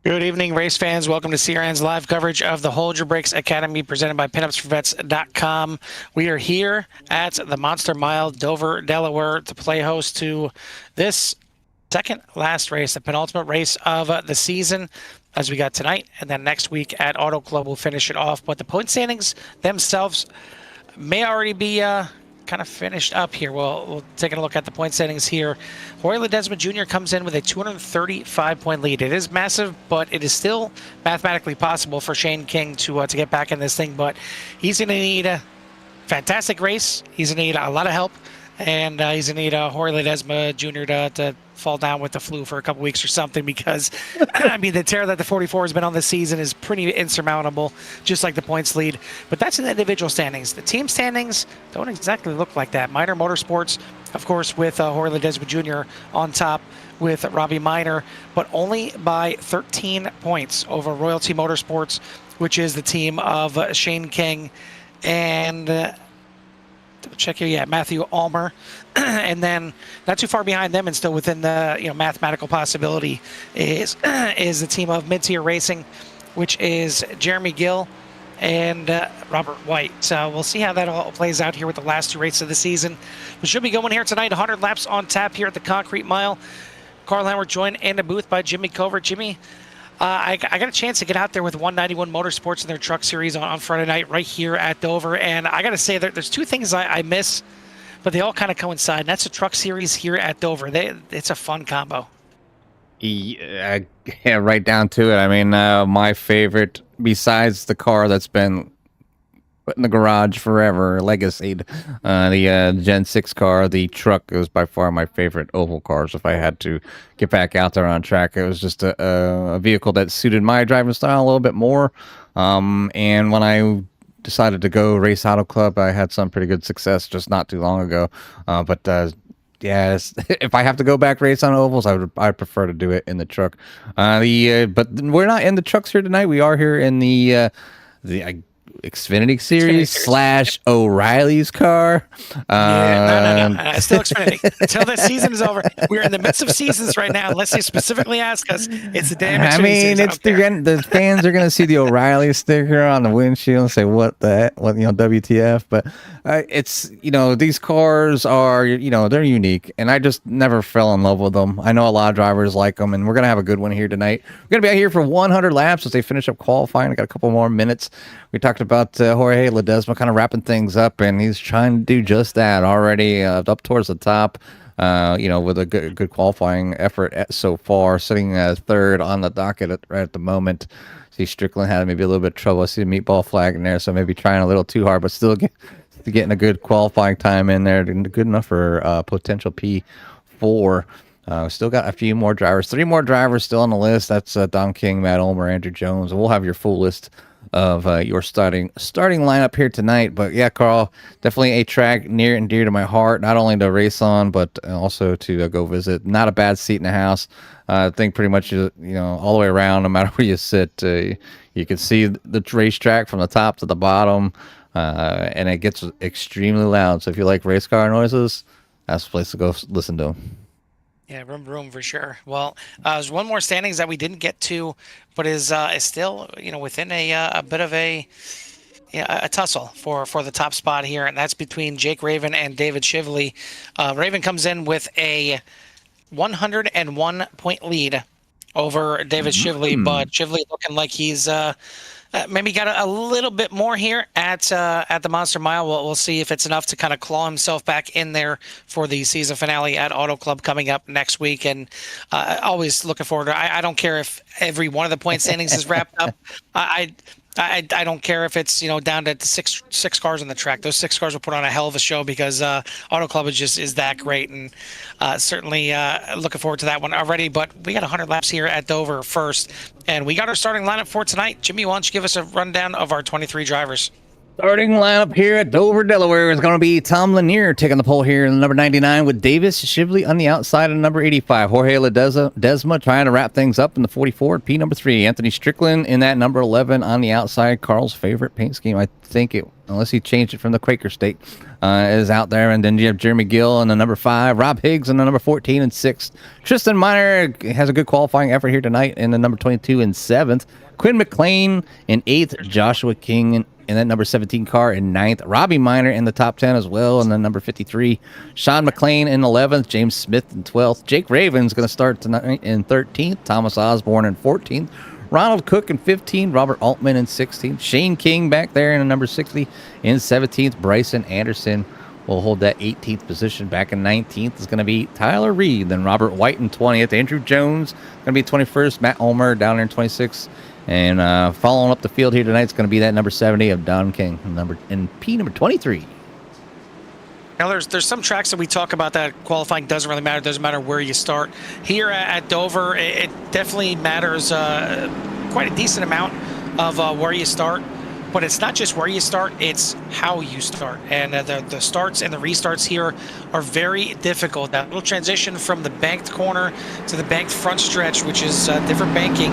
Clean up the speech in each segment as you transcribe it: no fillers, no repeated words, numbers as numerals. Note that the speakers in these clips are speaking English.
Good evening, race fans. Welcome to CRN's live coverage of the Hold Your Brakes Academy presented by PinUpsForVets.com. We are here at the Monster Mile, Dover, Delaware, to play host to this second last race, the penultimate race of the season, as we got tonight. And then next week at Auto Club, we'll finish it off. But the point standings themselves may already be kind of finished up here. We'll take a look at the point standings here. Jorge Ledesma Jr. comes in with a 235-point lead. It is massive, but it is still mathematically possible for Shane King to get back in this thing. But he's going to need a fantastic race. He's going to need a lot of help. And he's going to need Jorge Ledesma Jr. to fall down with the flu for a couple weeks or something, because I mean, the tear that the 44 has been on this season is pretty insurmountable, just like the points lead. But that's in the individual standings. The team standings don't exactly look like that. Minor Motorsports, of course, with Jorge Ledesma Jr. on top with Robbie Minor, but only by 13 points over Royalty Motorsports, which is the team of Shane King and check here, yeah, Matthew Almer. And then not too far behind them and still within the mathematical possibility is the team of Mid-Tier Racing, which is Jeremy Gill and Robert White. So we'll see how that all plays out here with the last two races of the season. We should be going here tonight, 100 laps on tap here at the Concrete Mile. Carl Howard joined in the booth by Jimmy Covert. Jimmy, I got a chance to get out there with 191 Motorsports in their truck series on Friday night right here at Dover. And I got to say, there's two things I miss, but they all kind of coincide. And that's the truck series here at Dover. It's a fun combo. Yeah, right down to it. I mean, my favorite, besides the car that's been put in the garage forever, legacied, the Gen 6 car, the truck is by far my favorite oval cars. If I had to get back out there on track, it was just a vehicle that suited my driving style a little bit more. And when I decided to go race Auto Club, I had some pretty good success just not too long ago. Yeah, if I have to go back race on ovals, I'd prefer to do it in the truck. But we're not in the trucks here tonight. We are here in the Xfinity series / O'Reilly's car. No. Still Xfinity. Until this season is over. We're in the midst of seasons right now. Unless you specifically ask us, it's the damn Xfinity series. It's the fans are going to see the O'Reilly sticker on the windshield and say, what the heck? WTF? But it's, these cars are, they're unique. And I just never fell in love with them. I know a lot of drivers like them, and we're going to have a good one here tonight. We're going to be out here for 100 laps as they finish up qualifying. I got a couple more minutes. We talked about Jorge Ledesma kind of wrapping things up, and he's trying to do just that already up towards the top, with a good qualifying effort so far, sitting third on the docket right at the moment. See, Strickland had maybe a little bit of trouble. I see the meatball flag in there, so maybe trying a little too hard, but still getting a good qualifying time in there, good enough for potential P4. Still got a few more drivers, 3 more drivers still on the list. That's Dom King, Matt Ulmer, Andrew Jones, and we'll have your full list of your starting lineup here tonight. But yeah, Carl, definitely a track near and dear to my heart, not only to race on, but also to go visit. Not a bad seat in the house. I think pretty much, all the way around, no matter where you sit, you can see the racetrack from the top to the bottom, and it gets extremely loud. So if you like race car noises, that's the place to go listen to them. Yeah, room for sure. Well, there's one more standings that we didn't get to, but is still within a bit of a tussle for the top spot here, and that's between Jake Raven and David Shively. Raven comes in with a 101-point lead over David Shively, but Shively looking like he's maybe got a little bit more here at the Monster Mile. We'll see if it's enough to kind of claw himself back in there for the season finale at Auto Club coming up next week. And always looking forward to. I don't care if every one of the point standings is wrapped up. I don't care if it's down to six cars on the track. Those 6 cars will put on a hell of a show, because Auto Club is that great, and certainly looking forward to that one already. But we got 100 laps here at Dover first, and we got our starting lineup for tonight. Jimmy, why don't you give us a rundown of our 23 drivers? Starting lineup here at Dover, Delaware is going to be Tom Lanier taking the pole here in number 99 with Davis Shively on the outside of number 85. Jorge Ledesma trying to wrap things up in the 44 at P number 3. Anthony Strickland in that number 11 on the outside. Carl's favorite paint scheme, I think it, unless he changed it from the Quaker State, is out there. And then you have Jeremy Gill in the number 5, Rob Higgs in the number 14 and 6th. Tristan Miner has a good qualifying effort here tonight in the number 22 and 7th. Quinn McLean in 8th, Joshua King in that number 17 car in 9th. Robbie Miner in the top 10 as well in the number 53. Sean McLean in 11th. James Smith in 12th. Jake Raven's going to start tonight in 13th. Thomas Osborne in 14th. Ronald Cook in 15th. Robert Altman in 16th. Shane King back there in the number 60 in 17th. Bryson Anderson will hold that 18th position. Back in 19th is going to be Tyler Reed. Then Robert White in 20th. Andrew Jones going to be 21st. Matt Ulmer down there in 26th. And following up the field here tonight is going to be that number 70 of Don King, in P number 23. Now, there's some tracks that we talk about that qualifying doesn't really matter. It doesn't matter where you start. Here at Dover, it definitely matters quite a decent amount of where you start. But it's not just where you start, it's how you start. And the starts and the restarts here are very difficult. That little transition from the banked corner to the banked front stretch, which is different banking,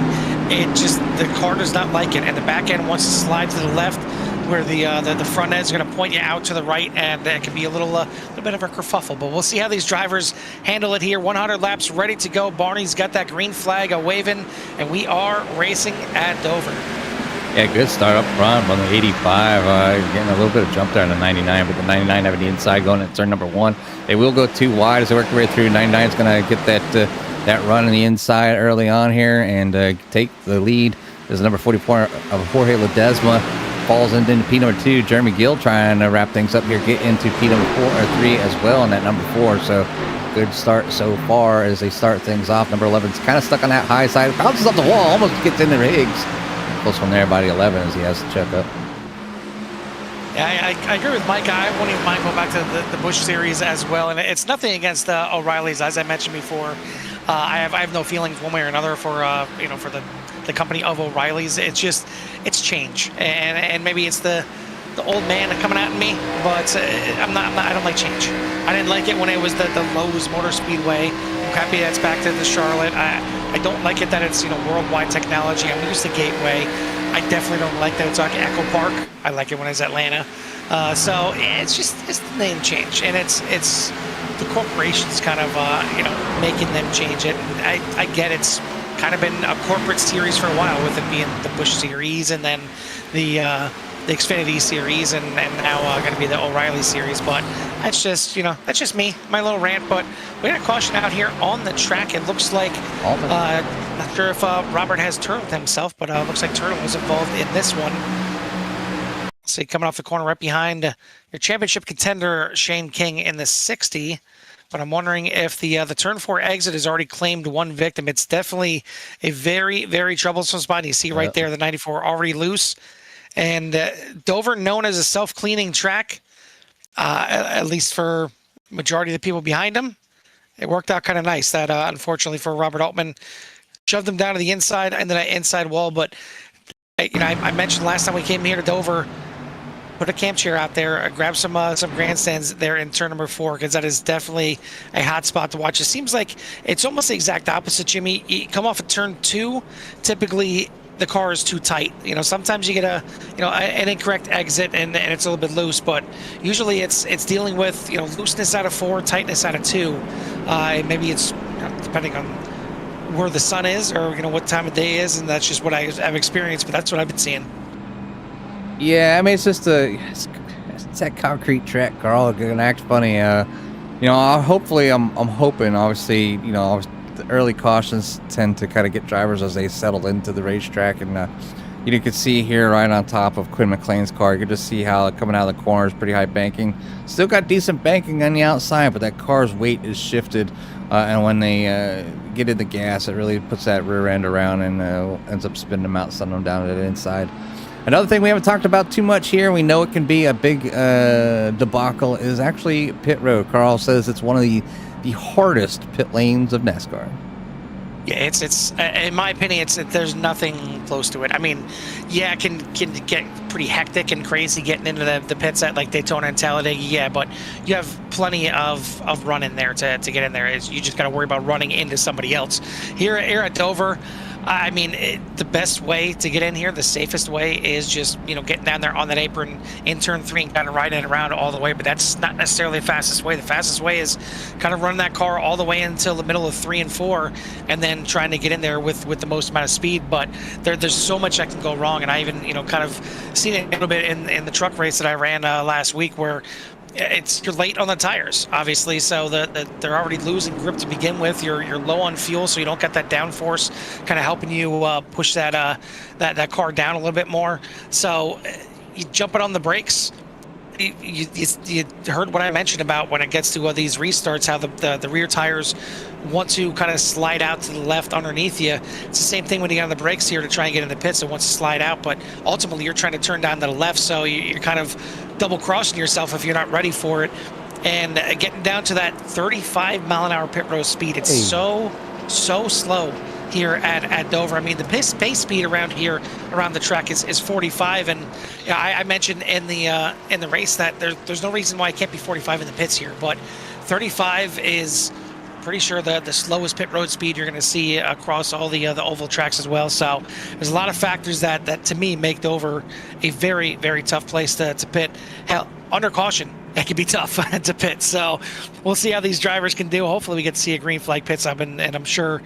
the car does not like it. And the back end wants to slide to the left, where the front end is going to point you out to the right, and it can be a little bit of a kerfuffle. But we'll see how these drivers handle it here. 100 laps ready to go. Barney's got that green flag waving, and we are racing at Dover. Yeah, good start up front on the 85. Getting a little bit of jump there on the 99, but the 99 having the inside going at turn number 1. They will go too wide as they work their way through. 99 is going to get that run on the inside early on here and take the lead. There's number 44 of Jorge Ledesma. Falls into P number 2. Jeremy Gill trying to wrap things up here, get into P number 4 or 3 as well in that number 4. So good start so far as they start things off. Number 11 is kind of stuck on that high side. Bounces up the wall, almost gets into Higgs. Close one there by the 11 as he has to check up. Yeah, I agree with Mike. I won't even mind going back to the Busch Series as well. And it's nothing against O'Reilly's, as I mentioned before. I have no feelings one way or another for for the company of O'Reilly's. It's change, and maybe it's the old man coming at me, but I don't like change. I didn't like it when it was the Lowe's Motor Speedway. I'm happy that's back to the Charlotte. I don't like it that it's worldwide technology. I'm used to Gateway. I definitely don't like that it's on Echo Park. I like it when it's Atlanta. So it's the name change, and it's the corporations kind of making them change it. And I get it's kind of been a corporate series for a while, with it being the Busch Series and then the Xfinity Series and now going to be the O'Reilly Series. But that's just me, my little rant. But we got a caution out here on the track. It looks like not sure if Robert has turtled himself, but looks like Turtle was involved in this one. See, coming off the corner right behind your championship contender Shane King in the 60. But I'm wondering if the turn 4 exit has already claimed one victim. It's definitely a very, very troublesome spot. You see right there the 94 already loose. And Dover, known as a self-cleaning track, at least for majority of the people behind him, it worked out kind of nice. That unfortunately for Robert Altman, shoved him down to the inside and that inside wall. But I mentioned last time we came here to Dover, put a camp chair out there, grab some grandstands there in turn number 4, because that is definitely a hot spot to watch. It seems like it's almost the exact opposite, Jimmy. You come off of turn 2, typically the car is too tight. Sometimes you get an incorrect exit and it's a little bit loose, but usually it's dealing with looseness out of 4, tightness out of 2. Maybe it's depending on where the sun is or what time of day is, and that's just what I've experienced. But that's what I've been seeing. Yeah, I mean it's that concrete track, Carl. It's gonna act funny. Hopefully, I'm hoping. Obviously, the early cautions tend to kind of get drivers as they settle into the racetrack, and you can see here right on top of Quinn McLean's car, you can just see how coming out of the corner is pretty high banking. Still got decent banking on the outside, but that car's weight is shifted, and when they get in the gas, it really puts that rear end around and ends up spinning them out, sending them down to the inside. Another thing we haven't talked about too much here, we know it can be a big debacle, is actually pit road. Carl says it's one of the hardest pit lanes of NASCAR. Yeah, it's in my opinion, there's nothing close to it. I mean, yeah, it can get pretty hectic and crazy getting into the pits at like Daytona and Talladega, yeah, but you have plenty of run in there to get in there. You just got to worry about running into somebody else. Here at Dover, I mean, the best way to get in here, the safest way, is just getting down there on that apron in turn 3 and kind of riding it around all the way. But that's not necessarily the fastest way. The fastest way is kind of running that car all the way until the middle of 3 and 4, and then trying to get in there with the most amount of speed. But there's so much that can go wrong, and I even kind of seen it a little bit in the truck race that I ran last week, where you're late on the tires, obviously, so they're already losing grip to begin with. You're low on fuel, so you don't get that downforce kind of helping you push that car down a little bit more. So you jump it on the brakes. You heard what I mentioned about when it gets to these restarts, how the rear tires want to kind of slide out to the left underneath you. It's the same thing when you get on the brakes here to try and get in the pits. It wants to slide out, but ultimately you're trying to turn down to the left, so you're kind of double crossing yourself if you're not ready for it. And getting down to that 35-mile-an-hour pit road speed, it's so slow here at Dover. I mean, the pace speed around here, around the track, is 45, and I mentioned in the race that there's no reason why it can't be 45 in the pits here, but 35 is pretty sure the slowest pit road speed you're going to see across all the oval tracks as well. So there's a lot of factors that to me make Dover a very, very tough place to pit. Hell, under caution, it can be tough to pit. So we'll see how these drivers can do. Hopefully we get to see a green flag pit stop, and I'm sure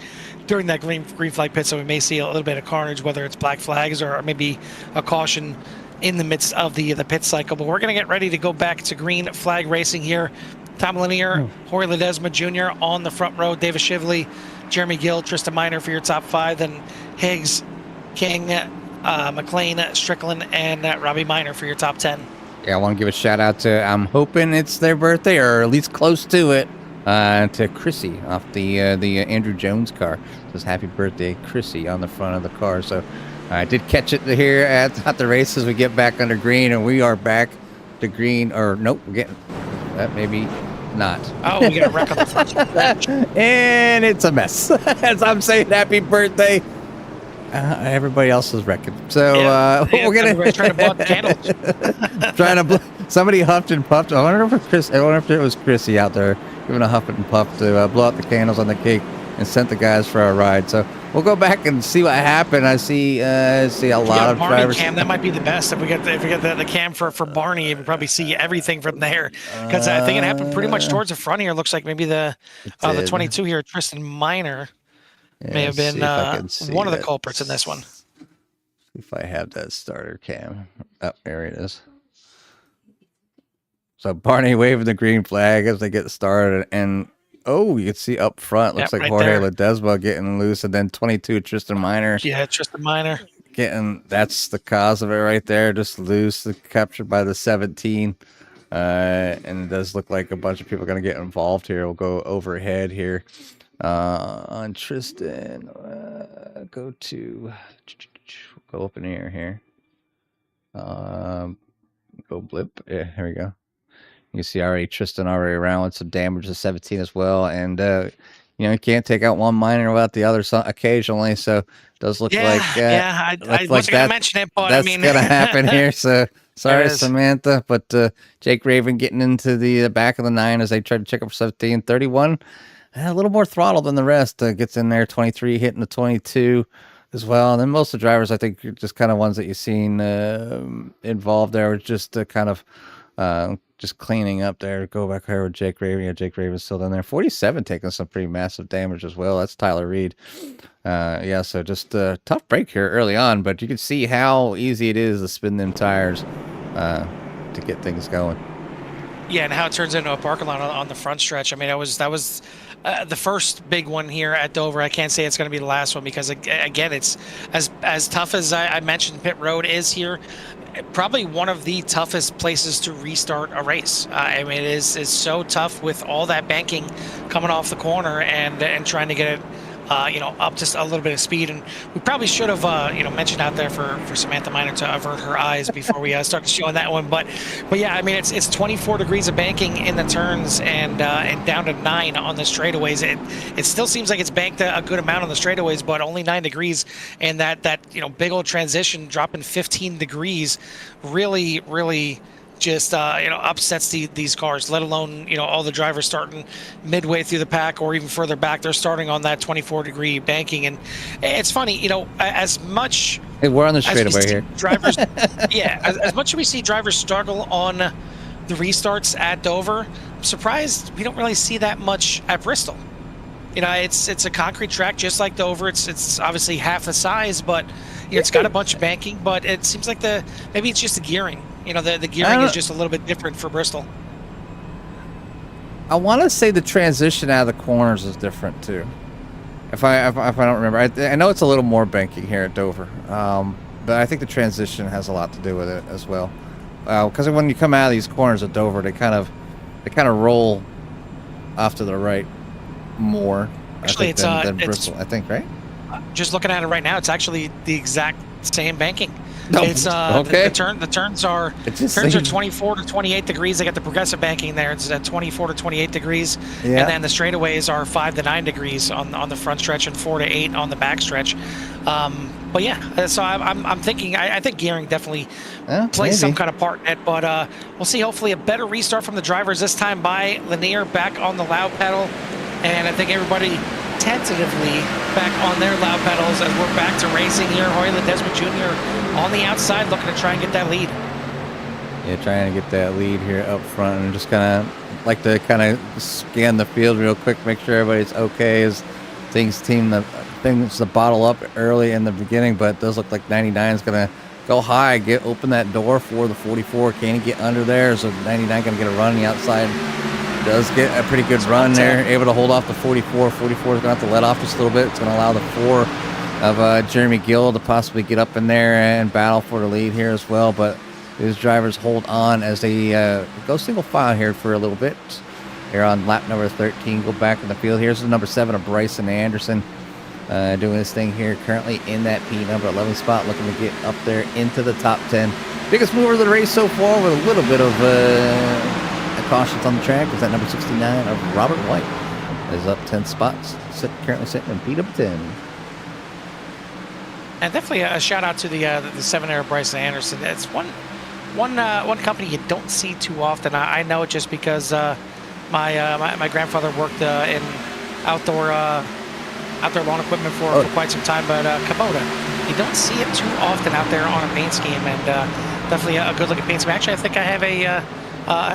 during that green flag pit stop we may see a little bit of carnage, whether it's black flags or maybe a caution in the midst of the pit cycle. But we're going to get ready to go back to green flag racing here. Tom Lanier, Jorge Ledesma Jr. on the front row, Davis Shively, Jeremy Gill, Tristan Miner for your top 5, then Higgs, King, McLean, Strickland, and Robbie Miner for your top 10. Yeah, I want to give a shout out to, I'm hoping it's their birthday, or at least close to it, to Chrissy off the Andrew Jones car. It says happy birthday, Chrissy, on the front of the car. So I did catch it here at the races. We get back under green, and we are back to green, or nope, we're getting... maybe not. Oh, we got a wreck on the front stretch. And it's a mess. As I'm saying happy birthday, everybody else is wrecking. So we're gonna trying to blow out the candles. Somebody huffed and puffed. I wonder if it was Chrissy out there giving a huff and puff to blow out the candles on the cake and sent the guys for a ride. So we'll go back and see what happened. I see a lot of drivers. Cam, that might be the best. If we get the cam for Barney, you can probably see everything from there. Because I think it happened pretty much towards the front here. Looks like maybe the 22 here, Tristan Miner, may have been one of the culprits in this one. See if I have that starter cam. Oh, there it is. So Barney waving the green flag as they get started, and you can see up front, looks like right Jorge Ledesma getting loose, and then 22 Tristan Miner. Yeah, Tristan Miner. That's the cause of it right there, just loose, captured by the 17. And it does look like a bunch of people are going to get involved here. We'll go overhead here on Tristan. Go up in here. Go blip. Yeah, here we go. You can see Tristan already around with some damage to 17 as well. And, you can't take out one Miner without the other occasionally. So it does look like... I wasn't going to mention it, but that's going to happen here. So sorry, Samantha. But Jake Raven getting into the back of the 9 as they try to check up 17. 31, a little more throttle than the rest. Gets in there. 23 hitting the 22 as well. And then most of the drivers, I think, are just kind of ones that you've seen involved there. Just kind of... just cleaning up there. Go back here with Jake Raven. Yeah, Jake Raven's still down there. 47 taking some pretty massive damage as well. That's Tyler Reed. So just a tough break here early on, but you can see how easy it is to spin them tires to get things going. Yeah, and how it turns into a parking lot on the front stretch. I mean, that was the first big one here at Dover. I can't say it's going to be the last one because, again, it's as tough as I mentioned Pit Road is here. Probably one of the toughest places to restart a race. I mean, it is so tough with all that banking coming off the corner and trying to get it up just a little bit of speed. And we probably should have, mentioned out there for Samantha Miner to avert her eyes before we started showing that one. But yeah, I mean, it's 24 degrees of banking in the turns and down to 9 on the straightaways. It still seems like it's banked a good amount on the straightaways, but only 9 degrees. And that big old transition dropping 15 degrees really just upsets these cars, let alone all the drivers starting midway through the pack or even further back. They're starting on that 24-degree banking. And it's funny, as much Hey, we're on the straightaway here. Drivers, yeah, as much as we see drivers struggle on the restarts at Dover, I'm surprised we don't really see that much at Bristol. It's a concrete track just like Dover. It's obviously half the size, but it's got a bunch of banking. But it seems like maybe it's just the gearing. The gearing is just a little bit different for Bristol. I want to say the transition out of the corners is different too. If I don't remember, I know it's a little more banking here at Dover, but I think the transition has a lot to do with it as well. Because when you come out of these corners at Dover, they kind of roll off to the right more. Actually, than Bristol, I think, right? Just looking at it right now, it's actually the exact same banking. No, it's okay. The turns are 24 to 28 degrees. They got the progressive banking there. It's at 24 to 28 degrees, and then the straightaways are 5 to 9 degrees on the front stretch and 4 to 8 on the back stretch. But yeah, so I'm thinking I think gearing definitely plays some kind of part in it. But we'll see. Hopefully, a better restart from the drivers this time by Lanier back on the loud pedal, and I think everybody tentatively back on their loud pedals as we're back to racing here. Jorge Ledesma Jr. on the outside looking to try and get that lead. Yeah, trying to get that lead here up front, and just kind of like to kind of scan the field real quick, make sure everybody's okay as things to bottle up early in the beginning, but it does look like 99 is going to go high, open that door for the 44. Can he get under there? So 99 going to get a run on the outside. Does get a pretty good run there, able to hold off the 44. 44 is going to have to let off just a little bit. It's going to allow the 4 of Jeremy Gill to possibly get up in there and battle for the lead here as well. But these drivers hold on as they go single file here for a little bit. Here on lap number 13, go back in the field. Here's the number 7 of Bryson Anderson doing his thing here, currently in that P number 11 spot, looking to get up there into the top 10. Biggest mover of the race so far with a little bit of cautions on the track is that number 69 of Robert White is up 10 spots, currently sitting in P number 10. And definitely a shout out to the 7 of Bryson Anderson. It's one company you don't see too often. I know it just because my grandfather worked in outdoor lawn equipment for quite some time, but Kubota, you don't see it too often out there on a paint scheme, and definitely a good looking paint scheme. Actually, I think I have a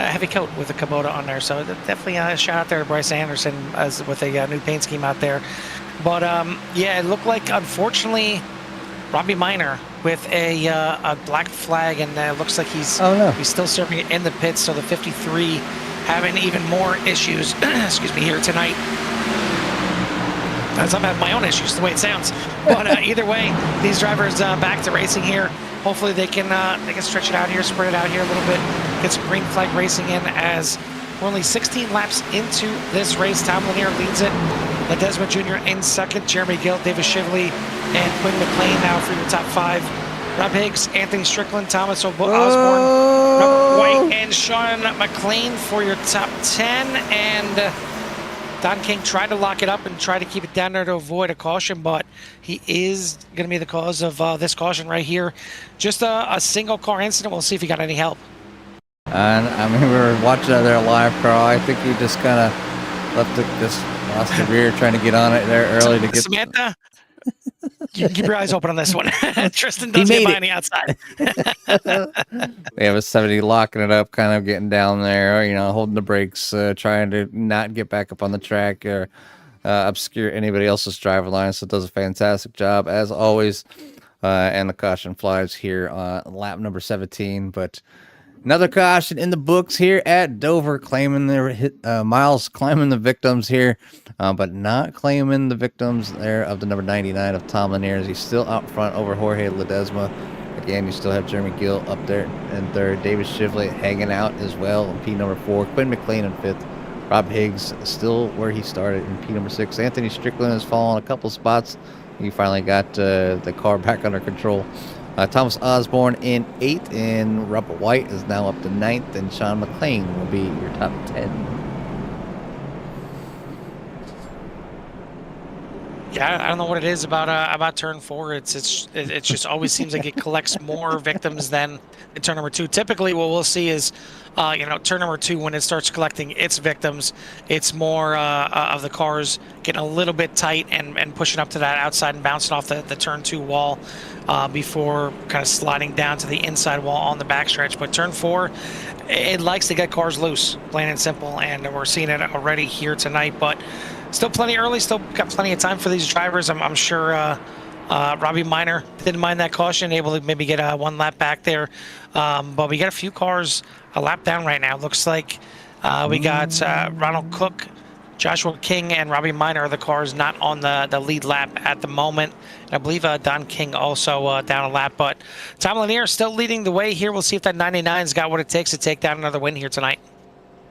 heavy coat with a Kubota on there, so definitely a shout out there to Bryce Anderson with a new paint scheme out there. But yeah, it looked like, unfortunately, Robbie Minor with a black flag, and it looks like he's still serving it in the pits. So the 53 having even more issues, excuse me, here tonight. As I'm having my own issues, the way it sounds. But either way, these drivers back to racing here. Hopefully they can stretch it out here, spread it out here a little bit, get some green flag racing in as we're only 16 laps into this race. Tom Lanier leads it. Ledesma Jr. in second. Jeremy Gill, David Shively, and Quinn McLean now for your top 5. Rob Higgs, Anthony Strickland, Thomas Osborne, Rob White, and Sean McLean for your top 10. And Don King tried to lock it up and try to keep it down there to avoid a caution, but he is going to be the cause of this caution right here. Just a single car incident. We'll see if he got any help. And I mean, we were watching out there live, Carl. I think he just kind of lost the rear trying to get on it there early to get. Samantha, you can keep your eyes open on this one. Tristan does get by on the outside. We have a 70 locking it up, kind of getting down there, holding the brakes, trying to not get back up on the track or obscure anybody else's driver line. So it does a fantastic job as always. And the caution flies here on lap number 17. But another caution in the books here at Dover, claiming Miles claiming the victims here, but not claiming the victims there of the number 99 of Tom Lanier. He's still out front over Jorge Ledesma. Again, you still have Jeremy Gill up there in third. David Shively hanging out as well in P number 4. Quinn McLean in 5th. Rob Higgs still where he started in P number 6. Anthony Strickland has fallen a couple spots. He finally got the car back under control. Thomas Osborne in 8th, and Robert White is now up to 9th, and Sean McLean will be your top 10. Yeah, I don't know what it is about turn 4. It just always seems like it collects more victims than in turn number 2. Typically, what we'll see is, turn number 2, when it starts collecting its victims, it's more of the cars getting a little bit tight and pushing up to that outside and bouncing off the turn 2 wall before kind of sliding down to the inside wall on the backstretch. But turn 4, it likes to get cars loose, plain and simple, and we're seeing it already here tonight. But still plenty early, still got plenty of time for these drivers. I'm sure Robbie Minor didn't mind that caution, able to maybe get one lap back there. But we got a few cars a lap down right now. Looks like we got Ronald Cook, Joshua King, and Robbie Minor are the cars not on the lead lap at the moment. And I believe Don King also down a lap. But Tom Lanier still leading the way here. We'll see if that 99's got what it takes to take down another win here tonight.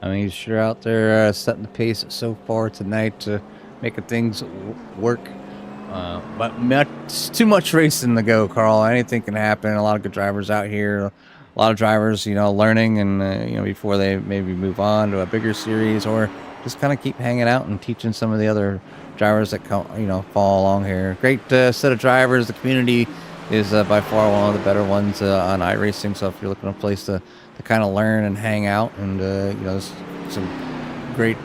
I mean, he's sure out there setting the pace so far tonight, making things work. But too much racing to go, Carl. Anything can happen. A lot of good drivers out here. A lot of drivers, learning and, before they maybe move on to a bigger series or just kind of keep hanging out and teaching some of the other drivers that come, follow along here. Great set of drivers. The community is by far one of the better ones on iRacing. So if you're looking for a place to kind of learn and hang out, and there's some great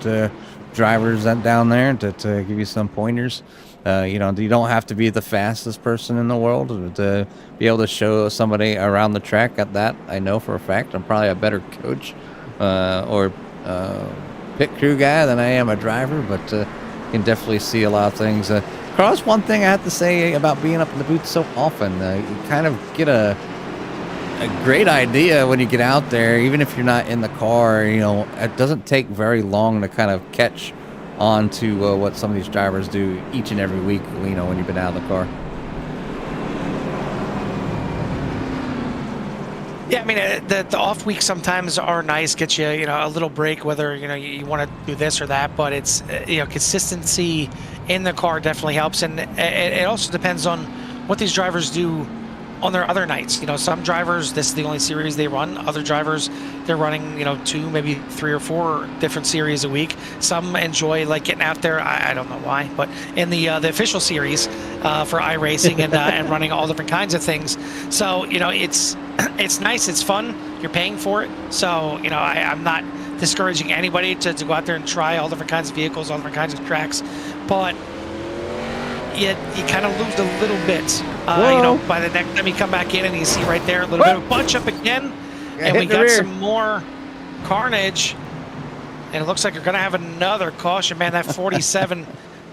drivers down there to give you some pointers. You don't have to be the fastest person in the world to be able to show somebody around the track. At that, I know for a fact, I'm probably a better coach or pit crew guy than I am a driver, but can definitely see a lot of things. Carlos, one thing I have to say about being up in the booth so often, you kind of get a great idea when you get out there, even if you're not in the car. It doesn't take very long to kind of catch on to what some of these drivers do each and every week, when you've been out of the car. Yeah, I mean, the off weeks sometimes are nice, get you, a little break, whether, you want to do this or that, but it's, consistency in the car definitely helps. And it also depends on what these drivers do on their other nights. Some drivers, this is the only series they run. Other drivers, they're running, 2, maybe 3 or 4 different series a week. Some enjoy getting out there. I don't know why, but in the official series for iRacing and running all different kinds of things. So, it's nice. It's fun. You're paying for it. So, I'm not discouraging anybody to go out there and try all different kinds of vehicles, all different kinds of tracks, but you kind of lose a little bit, by the next time you come back in and you see right there a little bit of a bunch up again, and we got some more carnage, and it looks like you're going to have another caution, man. That 47,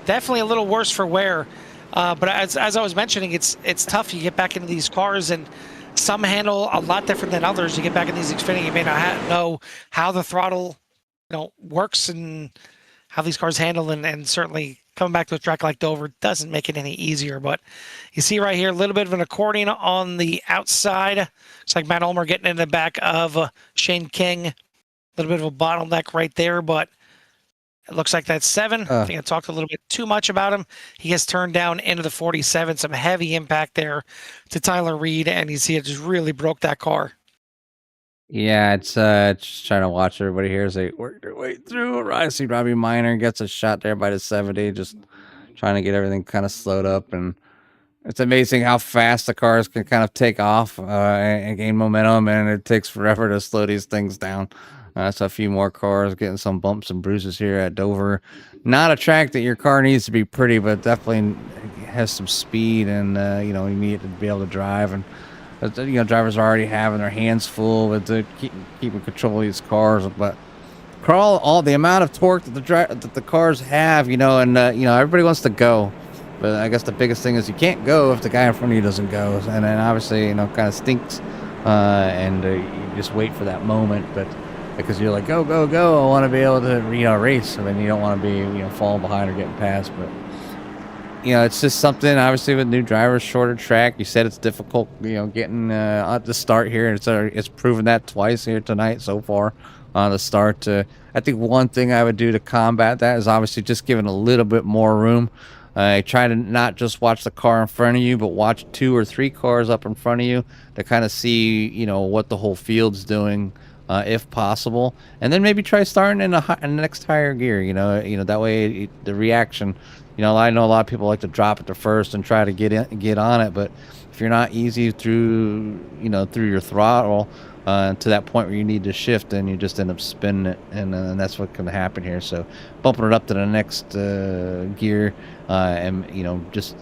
definitely a little worse for wear, but as I was mentioning, it's tough. You get back into these cars, and some handle a lot different than others. You get back in these Xfinity, you may not know how the throttle, works and how these cars handle, and certainly coming back to a track like Dover doesn't make it any easier. But you see right here, a little bit of an accordion on the outside. Looks like Matt Ulmer getting in the back of Shane King. A little bit of a bottleneck right there, but it looks like that's 7. I think I talked a little bit too much about him. He gets turned down into the 47. Some heavy impact there to Tyler Reed, and you see it just really broke that car. Yeah, it's just trying to watch everybody here as they work their way through. I see Robbie Minor gets a shot there by the 70, just trying to get everything kind of slowed up. And it's amazing how fast the cars can kind of take off and gain momentum, and it takes forever to slow these things down. So a few more cars getting some bumps and bruises here at Dover. Not a track that your car needs to be pretty, but definitely has some speed, and you need to be able to drive. And drivers are already having their hands full with keeping control of these cars. But Carl, all the amount of torque that the cars have, and everybody wants to go. But I guess the biggest thing is you can't go if the guy in front of you doesn't go, and then obviously kind of stinks, and you just wait for that moment. But because you're like, go, I want to be able to race. I mean, you don't want to be falling behind or getting past, but. It's just something, obviously, with new drivers, shorter track. You said it's difficult, getting at the start here. It's proven that twice here tonight so far. on the start. I think one thing I would do to combat that is obviously just giving a little bit more room. Try to not just watch the car in front of you, but watch 2 or 3 cars up in front of you to kind of see, what the whole field's doing, if possible, and then maybe try starting in the next higher gear. That way the reaction. I know a lot of people like to drop it to first and try to get on it, but if you're not easy through your throttle to that point where you need to shift, then you just end up spinning it, and that's what can happen here. So bumping it up to the next gear, and just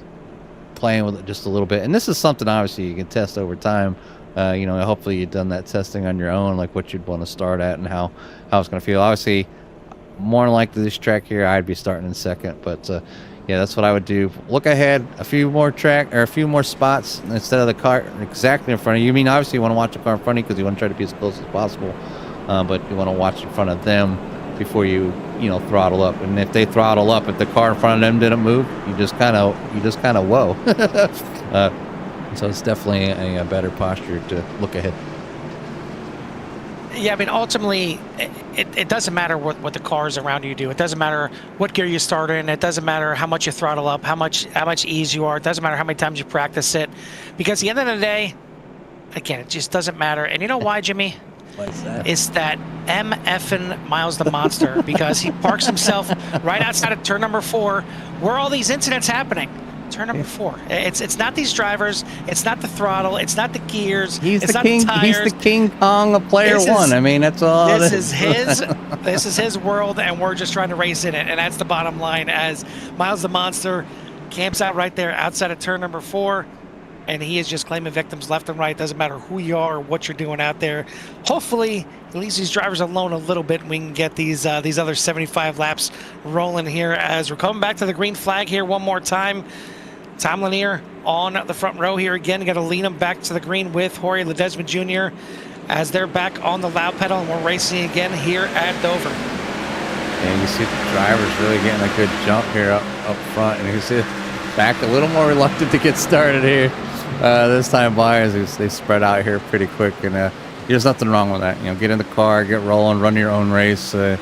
playing with it just a little bit. And this is something obviously you can test over time. Hopefully you've done that testing on your own, like what you'd want to start at and how it's going to feel. Obviously, more than likely this track here, I'd be starting in second, but yeah, that's what I would do. Look ahead a few more spots instead of the car exactly in front of you. I mean, obviously you want to watch the car in front of you because you want to try to be as close as possible, but you want to watch in front of them before you throttle up. And if they throttle up, if the car in front of them didn't move, you just kind of whoa. So it's definitely a better posture to look ahead. Yeah, I mean, ultimately, it doesn't matter what the cars around you do. It doesn't matter what gear you start in. It doesn't matter how much you throttle up, how much ease you are. It doesn't matter how many times you practice it, because at the end of the day, again, it just doesn't matter. And you know why, Jimmy? What is that? It's that MFing Miles the Monster, because he parks himself right outside of turn number 4, where all these incidents happening. Turn number 4. It's not these drivers. It's not the throttle. It's not the gears. It's not the tires. He's the King Kong of Player One. I mean, that's all. This is his world, and we're just trying to race in it. And that's the bottom line. As Miles the Monster camps out right there outside of turn number 4, and he is just claiming victims left and right. Doesn't matter who you are or what you're doing out there. Hopefully, at least these drivers alone a little bit, and we can get these other 75 laps rolling here as we're coming back to the green flag here one more time. Tom Lanier on the front row here again. Got to lean him back to the green with Jorge Ledesma Jr. as they're back on the loud pedal, and we're racing again here at Dover. And you see the drivers really getting a good jump here up front, and you see back a little more reluctant to get started here this time by, as they spread out here pretty quick. And there's nothing wrong with that. Get in the car, get rolling, run your own race. Try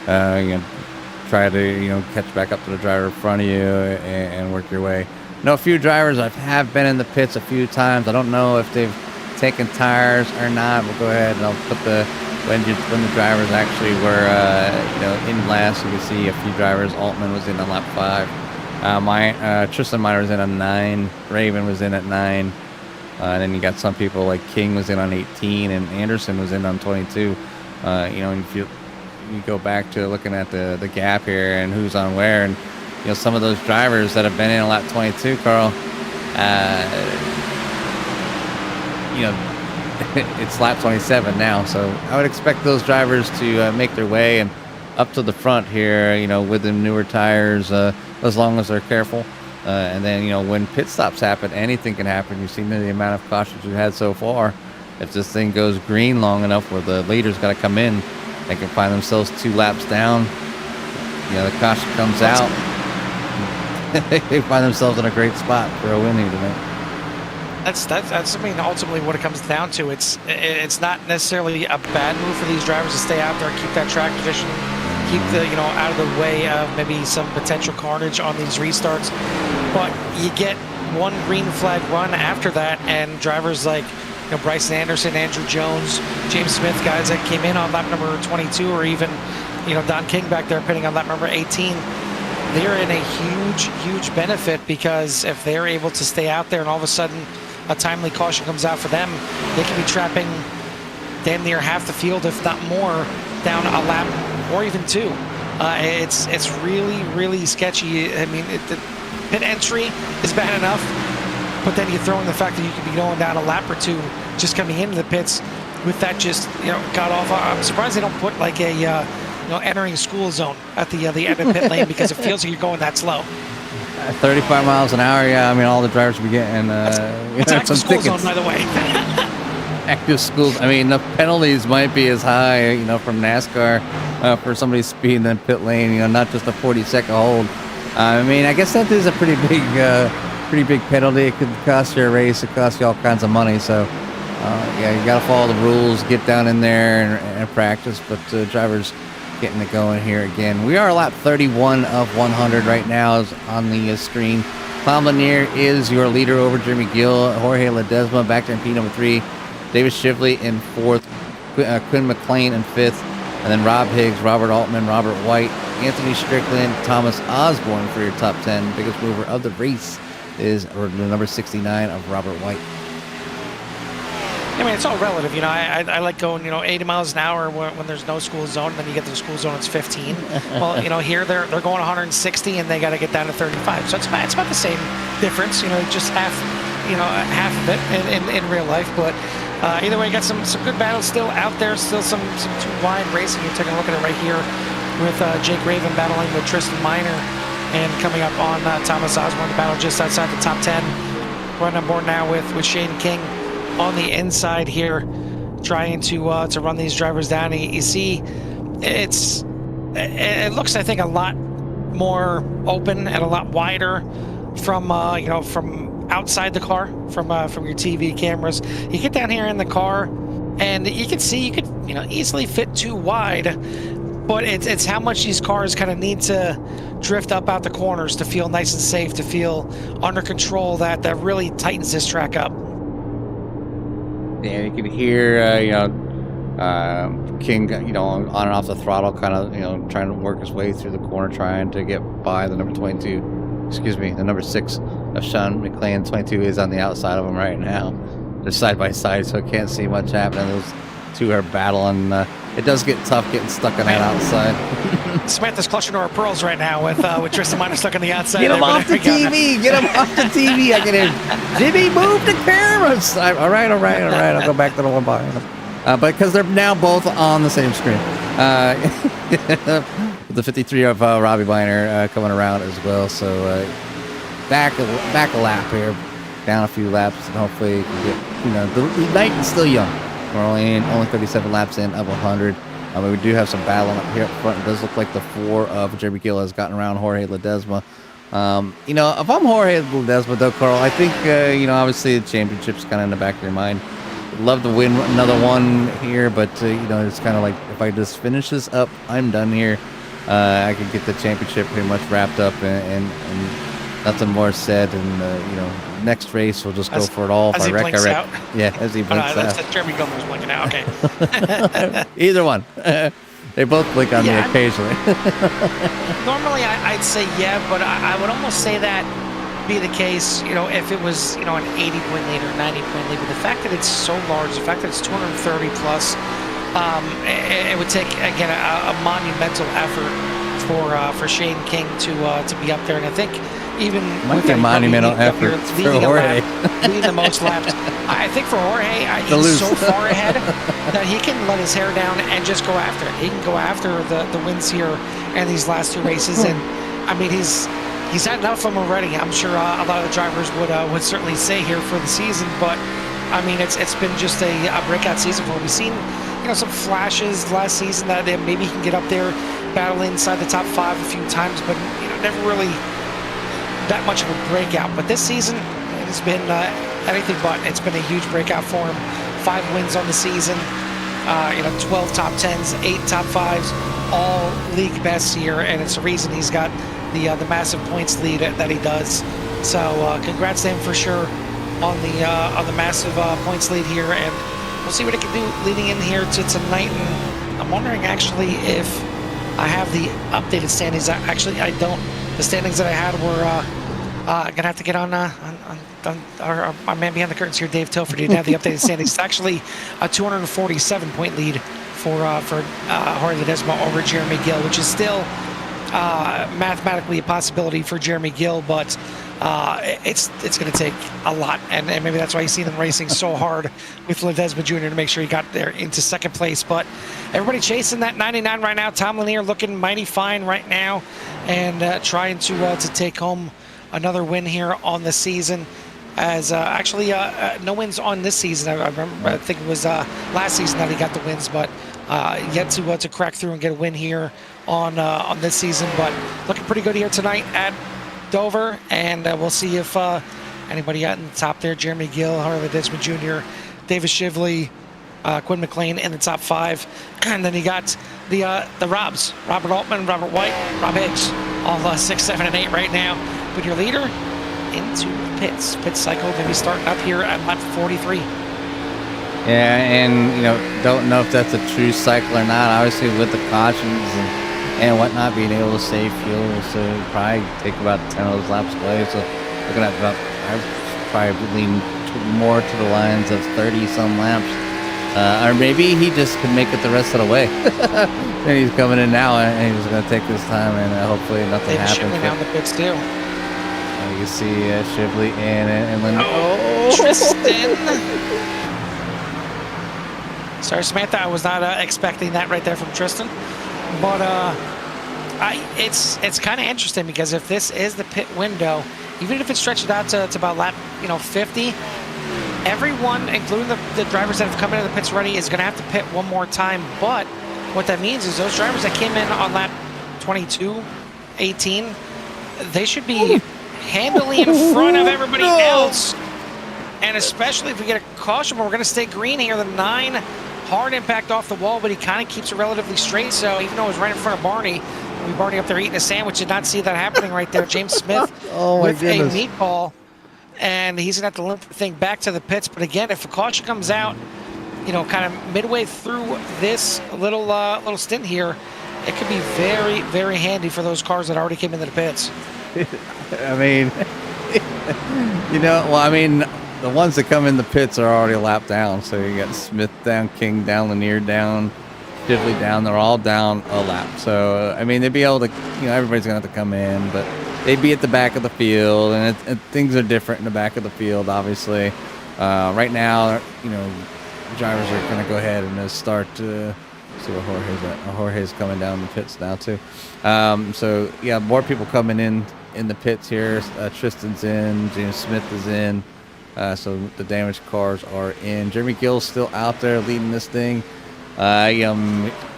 to catch back up to the driver in front of you and work your way. A few drivers have been in the pits a few times. I don't know if they've taken tires or not. We'll go ahead and I'll put when the drivers actually were in last. You can see a few drivers. Altman was in on lap 5. Tristan Miner was in on 9. Raven was in at 9. And then you got some people like King was in on 18, and Anderson was in on 22. And if you go back to looking at the gap here and who's on where, and some of those drivers that have been in lap 22, Carl, it's lap 27 now. So I would expect those drivers to make their way and up to the front here, with the newer tires, as long as they're careful. And then, when pit stops happen, anything can happen. You've seen the amount of cautions we've had so far. If this thing goes green long enough where the leader's got to come in, they can find themselves 2 laps down. The caution comes out. They find themselves in a great spot for a win here tonight. That's I mean, ultimately what it comes down to. It's not necessarily a bad move for these drivers to stay out there, keep that track position, keep the out of the way of maybe some potential carnage on these restarts. But you get one green flag run after that, and drivers like Bryson Anderson, Andrew Jones, James Smith, guys that came in on lap number 22, or even Don King back there pitting on lap number 18. They're in a huge benefit, because if they're able to stay out there and all of a sudden a timely caution comes out for them, they can be trapping damn near half the field, if not more, down a lap or even 2. It's really sketchy. I mean, the pit entry is bad enough, but then you throw in the fact that you could be going down a lap or 2 just coming into the pits with that just cut off. I'm surprised they don't put like a entering school zone at the end of pit lane, because it feels like you're going that slow. 35 miles an hour, yeah. I mean, all the drivers will be getting it's active school tickets. zone, by the way. Active schools. I mean, the penalties might be as high, from NASCAR for somebody speeding in pit lane. Not just a 40-second hold. I mean, I guess that is a pretty big penalty. It could cost you a race. It costs you all kinds of money. So, Yeah, you got to follow the rules, get down in there and practice. But drivers getting it going here again. We are lap 31 of 100 right now is on the screen. Tom Lanier is your leader over Jeremy Gill. Jorge Ledesma back there in P number 3. David Shively in 4th. Quinn McLean in 5th. And then Rob Higgs, Robert Altman, Robert White, Anthony Strickland, Thomas Osborne for your top 10. Biggest mover of the race is the number 69 of Robert White. I mean, it's all relative, you know. I like going, 80 miles an hour when there's no school zone, and then you get to the school zone, it's 15. Well, here they're going 160, and they got to get down to 35. So it's about the same difference, just half of it in real life. But either way, you got some good battles still out there, still some too wide racing. You're taking a look at it right here with Jake Raven battling with Tristan Miner, and coming up on Thomas Osborne, the battle just outside the top 10. Running on board now with Shane King on the inside here, trying to run these drivers down. You see, it looks, I think, a lot more open and a lot wider from from outside the car, from your TV cameras. You get down here in the car, and you can see you could easily fit too wide, but it's how much these cars kind of need to drift up out the corners to feel nice and safe, to feel under control, that really tightens this track up. Yeah, you can hear, King, on and off the throttle, kind of, trying to work his way through the corner, trying to get by the number 6 of Sean McLean. 22 is on the outside of him right now. They're side by side, so I can't see much happening. Those two are battling. It does get tough getting stuck on that outside. Samantha's clutching to her pearls right now with Tristan Miner stuck on the outside. Get him off the TV! Get him off the TV! I can hear Jimmy, move the cameras! All right. I'll go back to the one behind him. But because they're now both on the same screen. The 53 of Robbie Biner coming around as well. So back a lap here, down a few laps, and hopefully you can get, the night is still young. We're only 37 laps in of 100. We do have some battling up here up front. It does look like the 4 of Jeremy Gill has gotten around Jorge Ledesma. If I'm Jorge Ledesma, though, Carl, I think, obviously the championship's kind of in the back of your mind. Would love to win another one here, but, it's kind of like, if I just finish this up, I'm done here. I could get the championship pretty much wrapped up and nothing more said. And, next race we'll just go for it all. As he blinks out. Yeah, as he blinks out. That's Jeremy Gilmore's blinking out. Okay. Either one. They both blink on me occasionally. Normally I'd say yeah, but I would almost say that be the case, if it was, an 80-point lead or 90-point lead. But the fact that it's so large, the fact that it's 230 plus, it would take, again, a monumental effort for Shane King to be up there. And I think even might be a monumental effort for Jorge. Leading the most laps. I think for Jorge, he's so far ahead that he can let his hair down and just go after it. He can go after the wins here and these last 2 races. And I mean, he's had enough of them already. I'm sure a lot of the drivers would certainly say here for the season. But I mean, it's been just a breakout season for him. We've seen some flashes last season that maybe he can get up there, battle inside the top 5 a few times, but never really that much of a breakout. But this season, it has been anything but. It's been a huge breakout for him. 5 wins on the season, 12 top 10s, 8 top 5s, all league best here, and it's the reason he's got the massive points lead that he does. So congrats to him for sure on the massive points lead here, and we'll see what he can do leading in here to tonight. And I'm wondering actually if I have the updated standings. Actually, I don't. The standings that I had were gonna have to get on our man behind the curtains here, Dave Tilford. He didn't have the updated standings. It's actually a 247-point lead for Jorge Ledesma over Jeremy Gill, which is still mathematically a possibility for Jeremy Gill, but it's going to take a lot, and maybe that's why you see them racing so hard with Ledesma Jr. to make sure he got there into 2nd place. But everybody chasing that 99 right now. Tom Lanier looking mighty fine right now, and trying to take home another win here on the season. As actually no wins on this season. I remember, I think it was last season that he got the wins, but yet to crack through and get a win here on this season. But looking pretty good here tonight at Dover, and we'll see if anybody out in the top there, Jeremy Gill, Jorge Ledesma Jr., Davis Shively, Quinn McLean in the top 5. And then you got the Robs, Robert Altman, Robert White, Rob Higgs, all 6, 7, and 8 right now. But your leader into the pits. Pit cycle maybe starting up here at lap 43. Yeah, and don't know if that's a true cycle or not. Obviously, with the cautions and whatnot, being able to save fuel, so probably take about 10 of those laps away. So looking at about, I probably lean more to the lines of 30 some laps, or maybe he just can make it the rest of the way. And he's coming in now, and he's going to take his time, and hopefully nothing happens. Shively down the pits too. You see Shively and Linda. Oh, Tristan. Sorry, Samantha, I was not expecting that right there from Tristan. But it's kind of interesting because if this is the pit window, even if it stretches out to about lap 50, everyone, including the drivers that have come into the pits already, is going to have to pit one more time. But what that means is those drivers that came in on lap 22, 18, they should be handily in front of everybody else. And especially if we get a caution, we're going to stay green here. The 9 hard impact off the wall, but he kind of keeps it relatively straight. So even though it was right in front of Barney, Barney up there eating a sandwich, did not see that happening right there. James Smith with a meatball, and he's going to have to limp the thing back to the pits. But again, if a caution comes out, kind of midway through this little stint here, it could be very, very handy for those cars that already came into the pits. I mean, the ones that come in the pits are already a lap down. So you got Smith down, King down, Lanier down, Shively down. They're all down a lap. So, they'd be able to, everybody's going to have to come in, but they'd be at the back of the field, and things are different in the back of the field, obviously. Right now, drivers are going to go ahead and just start to see where Jorge's at. Jorge's coming down the pits now, too. So, yeah, more people coming in the pits here. Tristan's in, James Smith is in. So the damaged cars are in. Jeremy Gill's still out there leading this thing.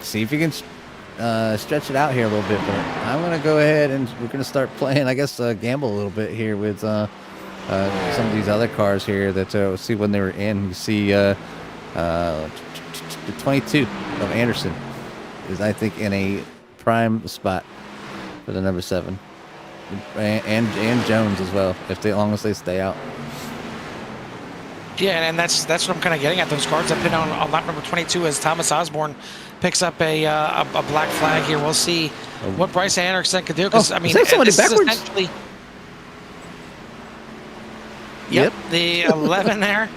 See if you can stretch it out here a little bit. But I'm going to go ahead and we're going to start playing, I guess, gamble a little bit here with some of these other cars here that see when they were in. You see the 22 of Anderson is, I think, in a prime spot for the number 7. And Jones as well, as long as they stay out. Yeah, and that's what I'm kind of getting at. Those cars that pin on lap number 22 as Thomas Osborne picks up a black flag here. We'll see what Bryce Anderson could do. Because is that somebody backwards? Essentially, yep, the 11 there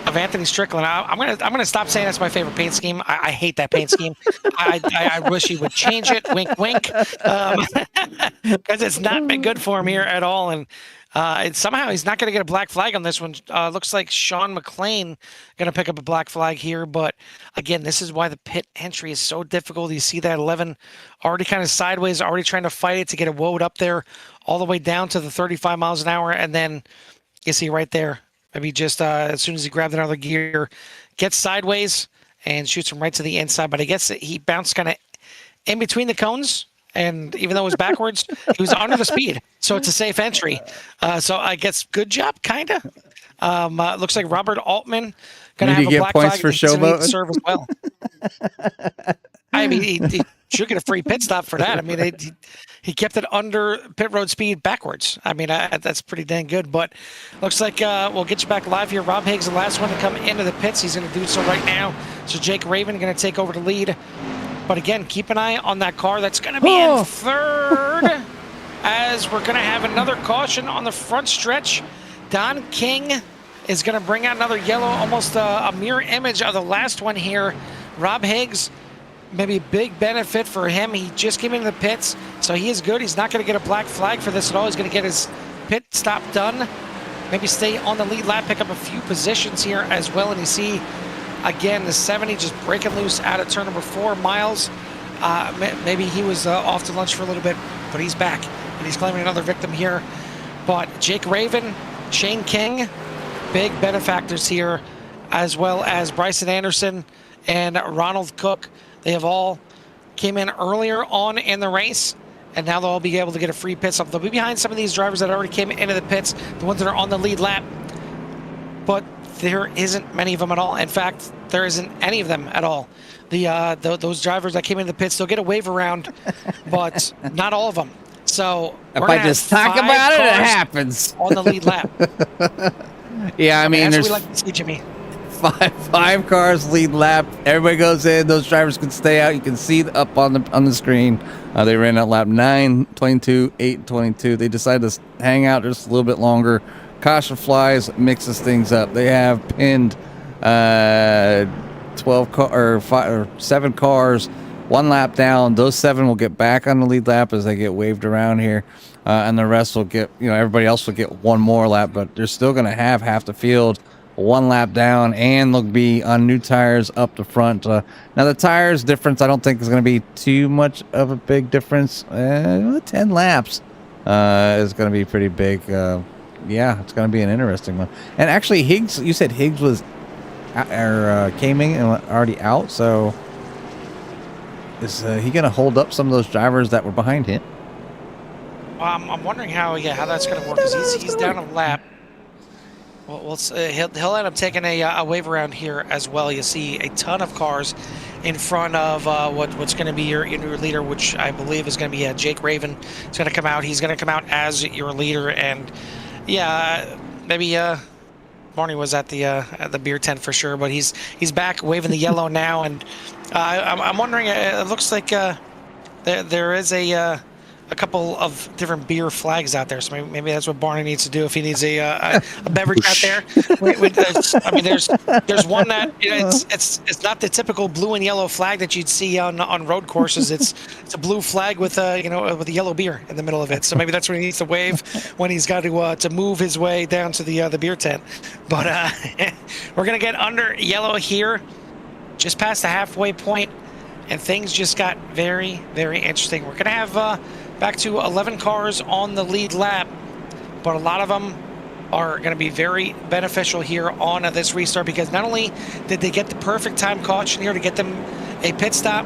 of Anthony Strickland. I'm gonna stop saying that's my favorite paint scheme. I hate that paint scheme. I wish he would change it. Wink, wink. Because it's not been good for him here at all. And somehow he's not going to get a black flag on this one. Looks like Sean McLean going to pick up a black flag here. But again, this is why the pit entry is so difficult. You see that 11 already kind of sideways, already trying to fight it to get it woed up there all the way down to the 35 miles an hour. And then you see right there, maybe just as soon as he grabbed another gear, gets sideways and shoots him right to the inside. But I guess he bounced kind of in between the cones. And even though it was backwards, he was under the speed. So it's a safe entry. So I guess good job, kind of. Looks like Robert Altman going to have a black flag for showboat serve as well. He should get a free pit stop for that. He kept it under pit road speed backwards. That's pretty dang good. But looks like we'll get you back live here. Rob Higgs, the last one to come into the pits. He's going to do so right now. So Jake Raven going to take over the lead. But again, keep an eye on that car. That's going to be in third as we're going to have another caution on the front stretch. Don King is going to bring out another yellow, almost a mirror image of the last one here. Rob Higgs, maybe a big benefit for him. He just came into the pits, so he is good. He's not going to get a black flag for this at all. He's going to get his pit stop done. Maybe stay on the lead lap, pick up a few positions here as well. And you see, again, the 70 just breaking loose out of turn number 4. Miles, maybe he was off to lunch for a little bit, but he's back, and he's claiming another victim here. But Jake Raven, Shane King, big benefactors here, as well as Bryson Anderson and Ronald Cook. They have all came in earlier on in the race, and now they'll all be able to get a free pit stop. They'll be behind some of these drivers that already came into the pits, the ones that are on the lead lap. But there isn't many of them at all. In fact, there isn't any of them at all. Those drivers that came into the pits, they'll get a wave around, but not all of them. So if I just talk about it, it happens on the lead lap. Yeah, I mean, that's there's what we like to see, Jimmy. five cars lead lap. Everybody goes in. Those drivers can stay out. You can see up on the screen. They ran out lap 9, 22, 8, 22. They decided to hang out just a little bit longer. Caution flies, mixes things up. They have pinned 7 cars, 1 lap down. Those 7 will get back on the lead lap as they get waved around here, and the rest will get, everybody else will get 1 more lap, but they're still going to have half the field 1 lap down, and they'll be on new tires up the front. Now the tires difference, I don't think is going to be too much of a big difference. 10 laps is going to be pretty big. Yeah, it's going to be an interesting one. And actually, Higgs, you said Higgs was came in and already out, so is he going to hold up some of those drivers that were behind him? I'm wondering how that's going to work, because he's down a lap. Well, he'll end up taking a wave around here as well. You see a ton of cars in front of what's going to be your leader, which I believe is going to be Jake Raven. It's going to come out. He's going to come out as your leader, and maybe Barney was at the beer tent for sure, but he's back waving the yellow now, and I'm wondering. It looks like there is a couple of different beer flags out there, so maybe that's what Barney needs to do if he needs a beverage out there. I mean, there's one that it's not the typical blue and yellow flag that you'd see on road courses. It's a blue flag with with a yellow beer in the middle of it. So maybe that's what he needs to wave when he's got to move his way down to the beer tent. But we're gonna get under yellow here, just past the halfway point, and things just got very, very interesting. We're gonna have back to 11 cars on the lead lap, but a lot of them are going to be very beneficial here on this restart, because not only did they get the perfect time caution here to get them a pit stop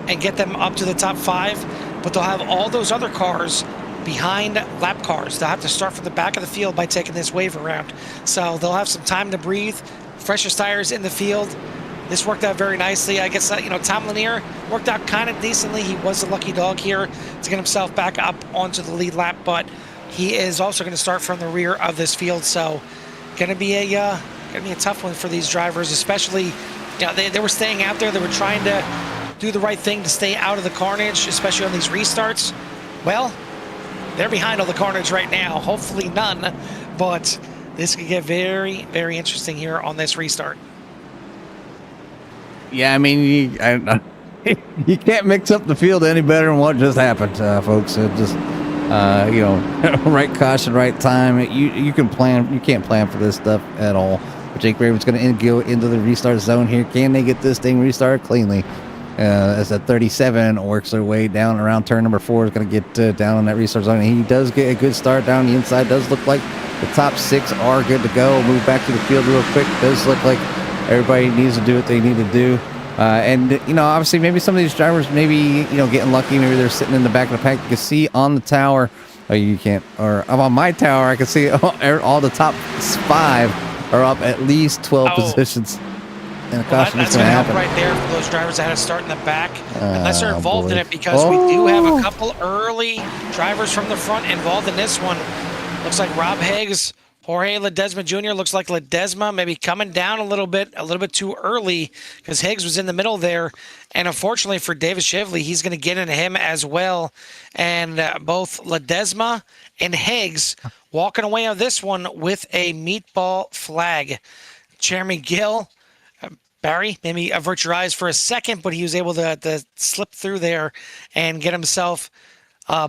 and get them up to the top 5, but they'll have all those other cars behind lap cars. They'll have to start from the back of the field by taking this wave around, so they'll have some time to breathe, freshest tires in the field. This worked out very nicely. I guess, Tom Lanier worked out kind of decently. He was the lucky dog here to get himself back up onto the lead lap, but he is also going to start from the rear of this field. So going to be a tough one for these drivers, especially, they were staying out there. They were trying to do the right thing to stay out of the carnage, especially on these restarts. Well, they're behind all the carnage right now. Hopefully none, but this could get very, very interesting here on this restart. Yeah, I mean, you can't mix up the field any better than what just happened, folks. It just, right caution, right time. You can plan. You can't plan for this stuff at all. But Jake Raven's going to go into the restart zone here. Can they get this thing restarted cleanly? As that 37 works their way down around turn number 4, is going to get down on that restart zone. He does get a good start down the inside. Does look like the top 6 are good to go. Move back to the field real quick. Does look like everybody needs to do what they need to do. And, obviously maybe some of these drivers getting lucky. Maybe they're sitting in the back of the pack. You can see on the tower, you can't, or on my tower, I can see all the top 5 are up at least 12 positions. And that's going to help right there for those drivers that had to start in the back, unless they're involved in it, because we do have a couple early drivers from the front involved in this one. Looks like Rob Higgs, Jorge Ledesma Jr. Looks like Ledesma maybe coming down a little bit too early, because Higgs was in the middle there. And unfortunately for Davis Shively, he's going to get into him as well. And both Ledesma and Higgs walking away on this one with a meatball flag. Jeremy Gill, Barry, maybe avert your eyes for a second, but he was able to slip through there and get himself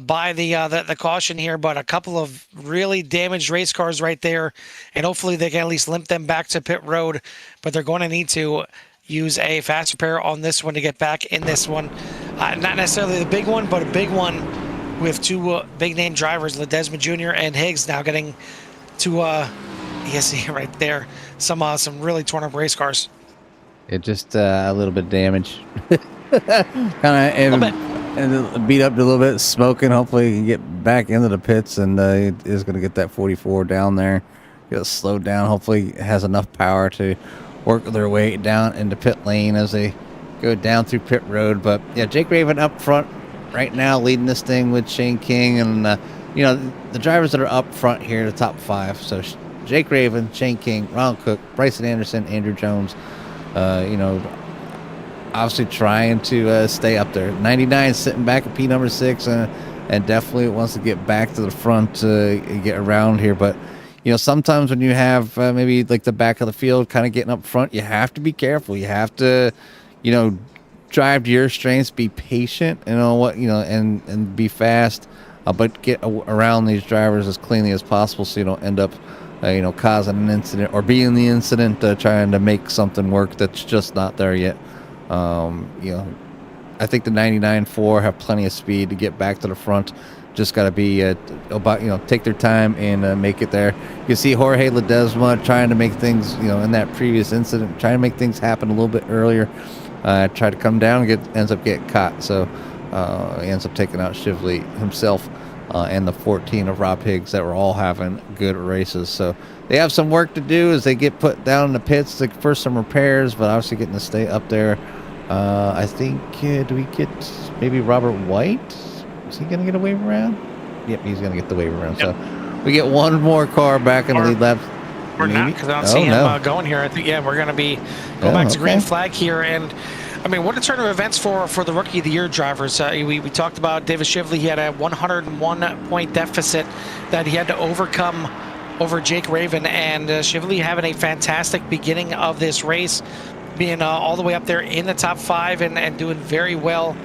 by the caution here. But a couple of really damaged race cars right there, and hopefully they can at least limp them back to pit road. But they're going to need to use a fast repair on this one to get back in this one. Not necessarily the big one, but a big one with 2 big name drivers, Ledesma Jr. and Higgs, now getting to you see right there some really torn up race cars. It just a little bit of damage. Kind of beat up a little bit, smoking. Hopefully he can get back into the pits, and is going to get that 44 down there. get slowed down. Hopefully, has enough power to work their way down into pit lane as they go down through pit road. But yeah, Jake Raven up front right now, leading this thing with Shane King, and the drivers that are up front here, the top 5. So Jake Raven, Shane King, Ronald Cook, Bryson Anderson, Andrew Jones. Obviously trying to stay up there. 99 sitting back at P number 6, and definitely wants to get back to the front to get around here. But sometimes when you have maybe like the back of the field kind of getting up front, you have to be careful. You have to, drive to your strengths, be patient, and be fast, but get around these drivers as cleanly as possible so you don't end up, causing an incident or being the incident, trying to make something work that's just not there yet. I think the 99.4 have plenty of speed to get back to the front. Just got to be take their time and make it there. You see Jorge Ledesma trying to make things, in that previous incident, trying to make things happen a little bit earlier. Tried to come down and ends up getting caught. So he ends up taking out Shively himself and the 14 of Rob Higgs that were all having good races. So they have some work to do as they get put down in the pits for some repairs, but obviously getting to stay up there. I think, do we get maybe Robert White? Is he going to get a wave around? Yep, he's going to get the wave around. Yep. So we get one more car back in the lead lap. We're not, because I don't see him going here. I think, we're going to be going back to green flag here. And, I mean, what a turn of events for the Rookie of the Year drivers. We talked about David Shively. He had a 101-point deficit that he had to overcome over Jake Raven. And Shively having a fantastic beginning of this race, being all the way up there in the top 5 and doing very well,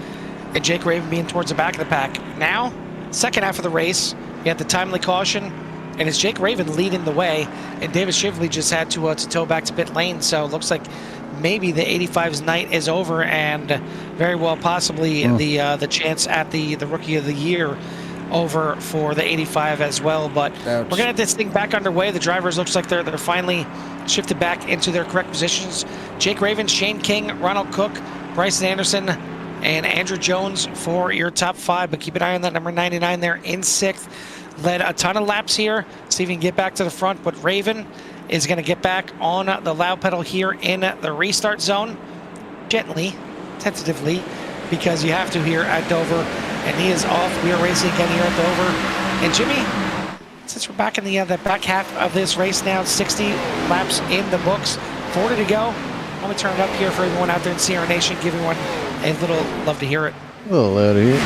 and Jake Raven being towards the back of the pack. Now, second half of the race, you had the timely caution, and it's Jake Raven leading the way, and David Shively just had to tow back to pit lane. So it looks like maybe the 85's night is over, and very well possibly the chance at the Rookie of the Year over for the 85 as well. But we're gonna get this thing back underway. The drivers looks like they're finally shifted back into their correct positions. Jake Raven, Shane King, Ronald Cook, Bryson Anderson, and Andrew Jones for your top 5. But keep an eye on that number 99 there in 6th. Led a ton of laps here, see if he can get back to the front. But Raven is going to get back on the loud pedal here in the restart zone, gently, tentatively, because you have to here at Dover. And he is off. We are racing again here at Dover. And Jimmy, since we're back in the back half of this race now, 60 laps in the books, 40 to go. Let me turn it up here for everyone out there in Sierra Nation. Give everyone a little love to hear it. A little loud to hear.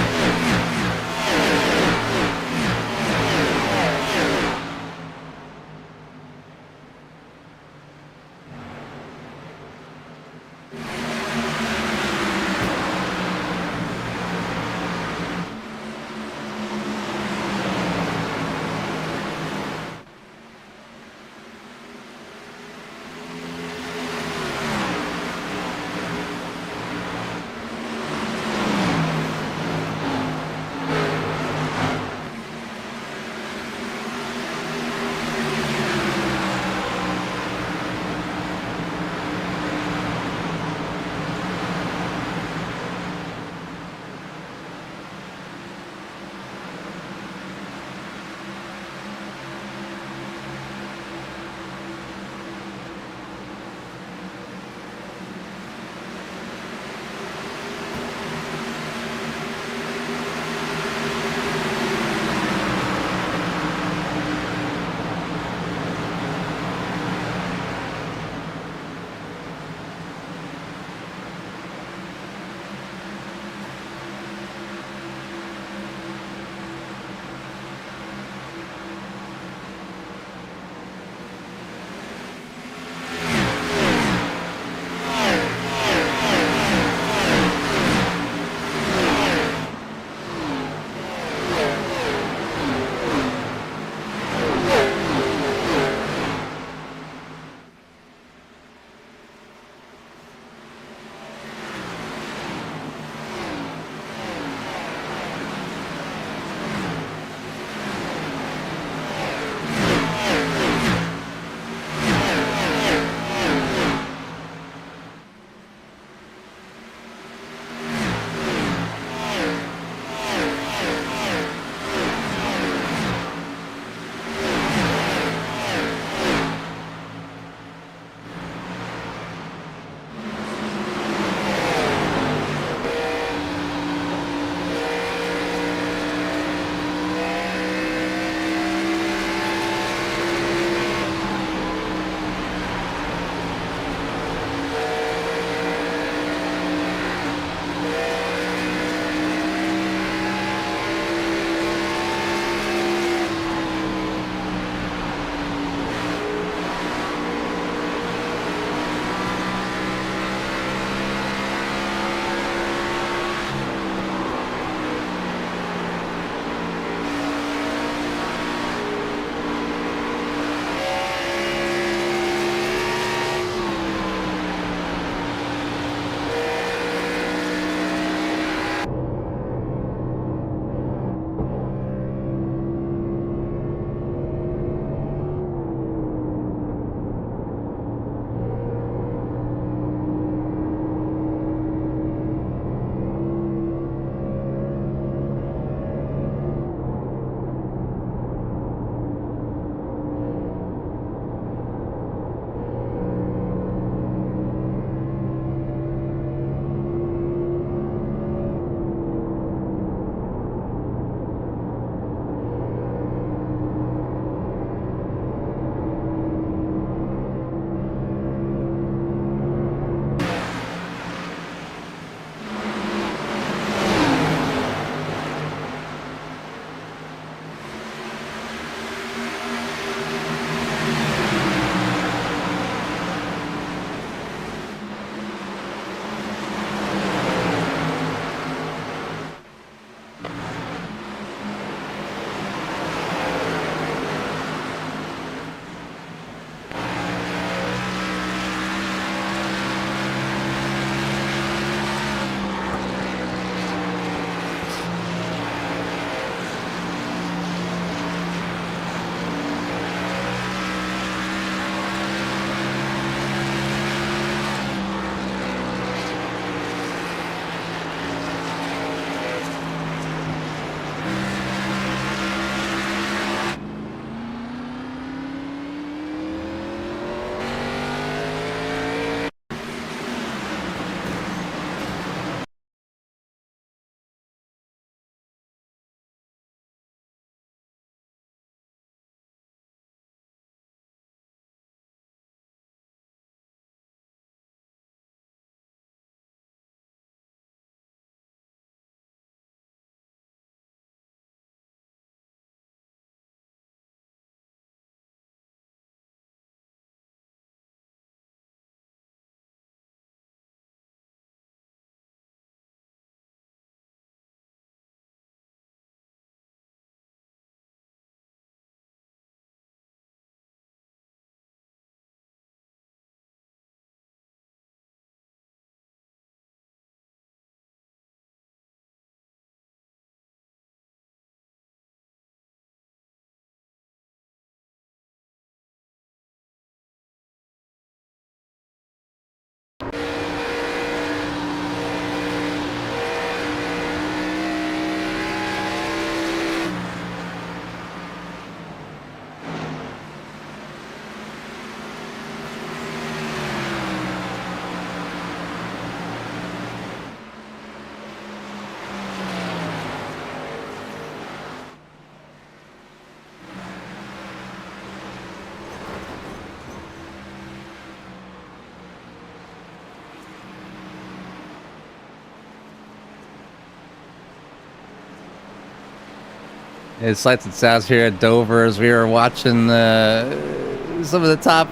It's lights and sounds here at Dover as we were watching some of the top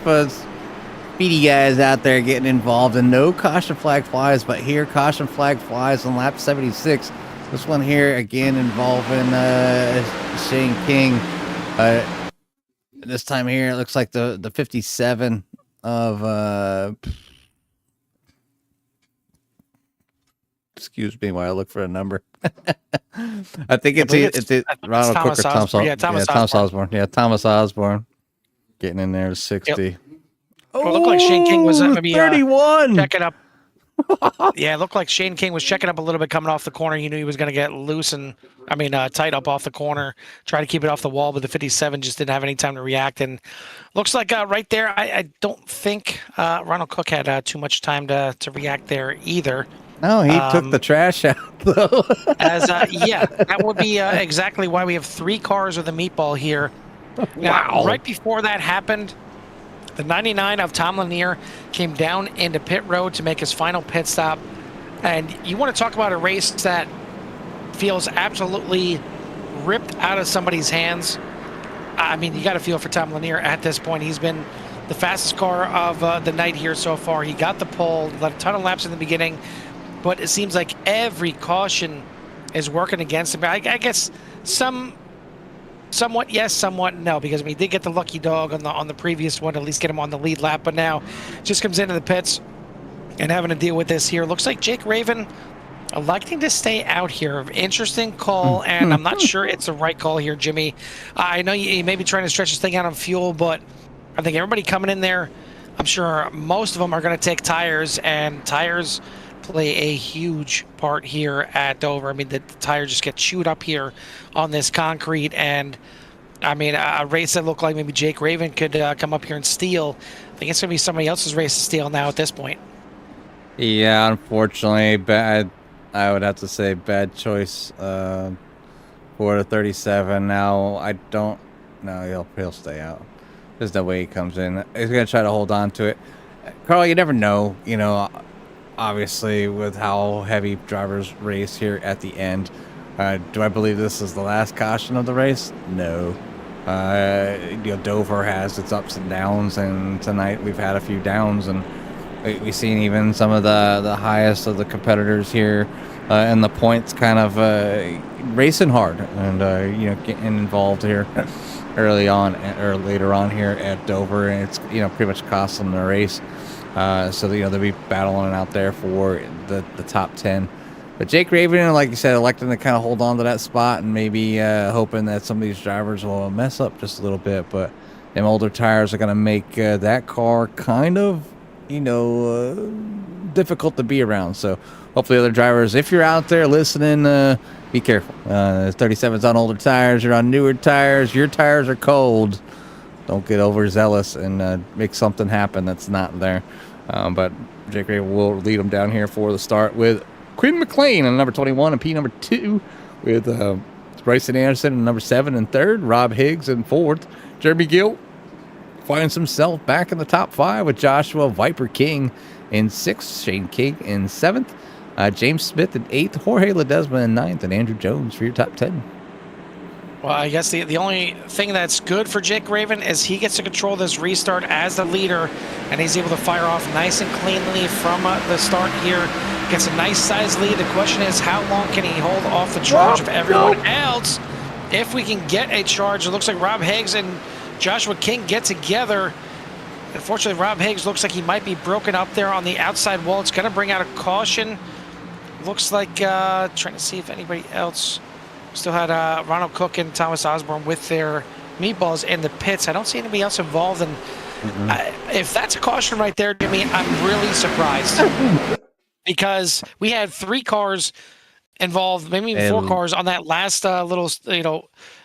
speedy guys out there getting involved, and no caution flag flies, but here caution flag flies on lap 76. This one here again involving Shane King. This time here it looks like the 57 of excuse me while I look for a number. I think it's Ronald Cook or Thomas Osborne. Thomas Osborne. Yeah, Thomas Osborne getting in there to 60. Yep. Well, it looked like Shane King was maybe 31. Checking up. Yeah, it looked like Shane King was checking up a little bit coming off the corner. He knew he was going to get loose and, tight up off the corner, try to keep it off the wall, but the 57 just didn't have any time to react. And looks like right there, I don't think Ronald Cook had too much time to react there either. No, he took the trash out, though. That would be exactly why we have 3 cars with a meatball here. Now, right before that happened, the 99 of Tom Lanier came down into pit road to make his final pit stop. And you want to talk about a race that feels absolutely ripped out of somebody's hands. You got to feel for Tom Lanier at this point. He's been the fastest car of the night here so far. He got the pole, led a ton of laps in the beginning, but it seems like every caution is working against him. I guess somewhat yes, somewhat no, because he did get the lucky dog on the previous one, at least get him on the lead lap, but now just comes into the pits and having to deal with this here. Looks like Jake Raven electing to stay out here. Interesting call, and I'm not sure it's the right call here, Jimmy. I know you may be trying to stretch this thing out on fuel, but I think everybody coming in there, I'm sure most of them are going to take tires, and tires play a huge part here at Dover. The tires just get chewed up here on this concrete, and a race that looked like maybe Jake Raven could come up here and steal. I think it's going to be somebody else's race to steal now at this point. Yeah, unfortunately, bad. I would have to say bad choice for the 37. Now, I don't... No, he'll stay out. There's no way he comes in. He's going to try to hold on to it. Carl, you never know. Obviously, with how heavy drivers race here at the end. Do I believe this is the last caution of the race? No. Dover has its ups and downs, and tonight we've had a few downs, and we've seen even some of the highest of the competitors here in the points kind of racing hard and getting involved here early on or later on here at Dover, and it's pretty much cost them the race. So they'll be battling out there for the top 10. But Jake Raven, like you said, electing to kind of hold on to that spot and maybe hoping that some of these drivers will mess up just a little bit. But them older tires are going to make that car kind of, difficult to be around. So hopefully other drivers, if you're out there listening, be careful. 37's on older tires. You're on newer tires. Your tires are cold. Don't get overzealous and make something happen that's not there. But Jake Raven will lead them down here for the start with Quinn McLean on number 21 and P number 2 with Bryson Anderson in number 7 and 3rd, Rob Higgs in 4th. Jeremy Gill finds himself back in the top 5 with Joshua Viper King in 6th, Shane King in 7th, James Smith in 8th, Jorge Ledesma in 9th, and Andrew Jones for your top 10. Well, I guess the only thing that's good for Jake Raven is he gets to control this restart as the leader, and he's able to fire off nice and cleanly from the start here. Gets a nice size lead. The question is, how long can he hold off the charge of everyone else? If we can get a charge, it looks like Rob Higgs and Joshua King get together. Unfortunately, Rob Higgs looks like he might be broken up there on the outside wall. It's going to bring out a caution. Looks like trying to see if anybody else still had Ronald Cook and Thomas Osborne with their meatballs in the pits. I don't see anybody else involved. And if that's a caution right there, Jimmy, I'm really surprised. Because we had 3 cars involved, maybe even 4 cars on that last little,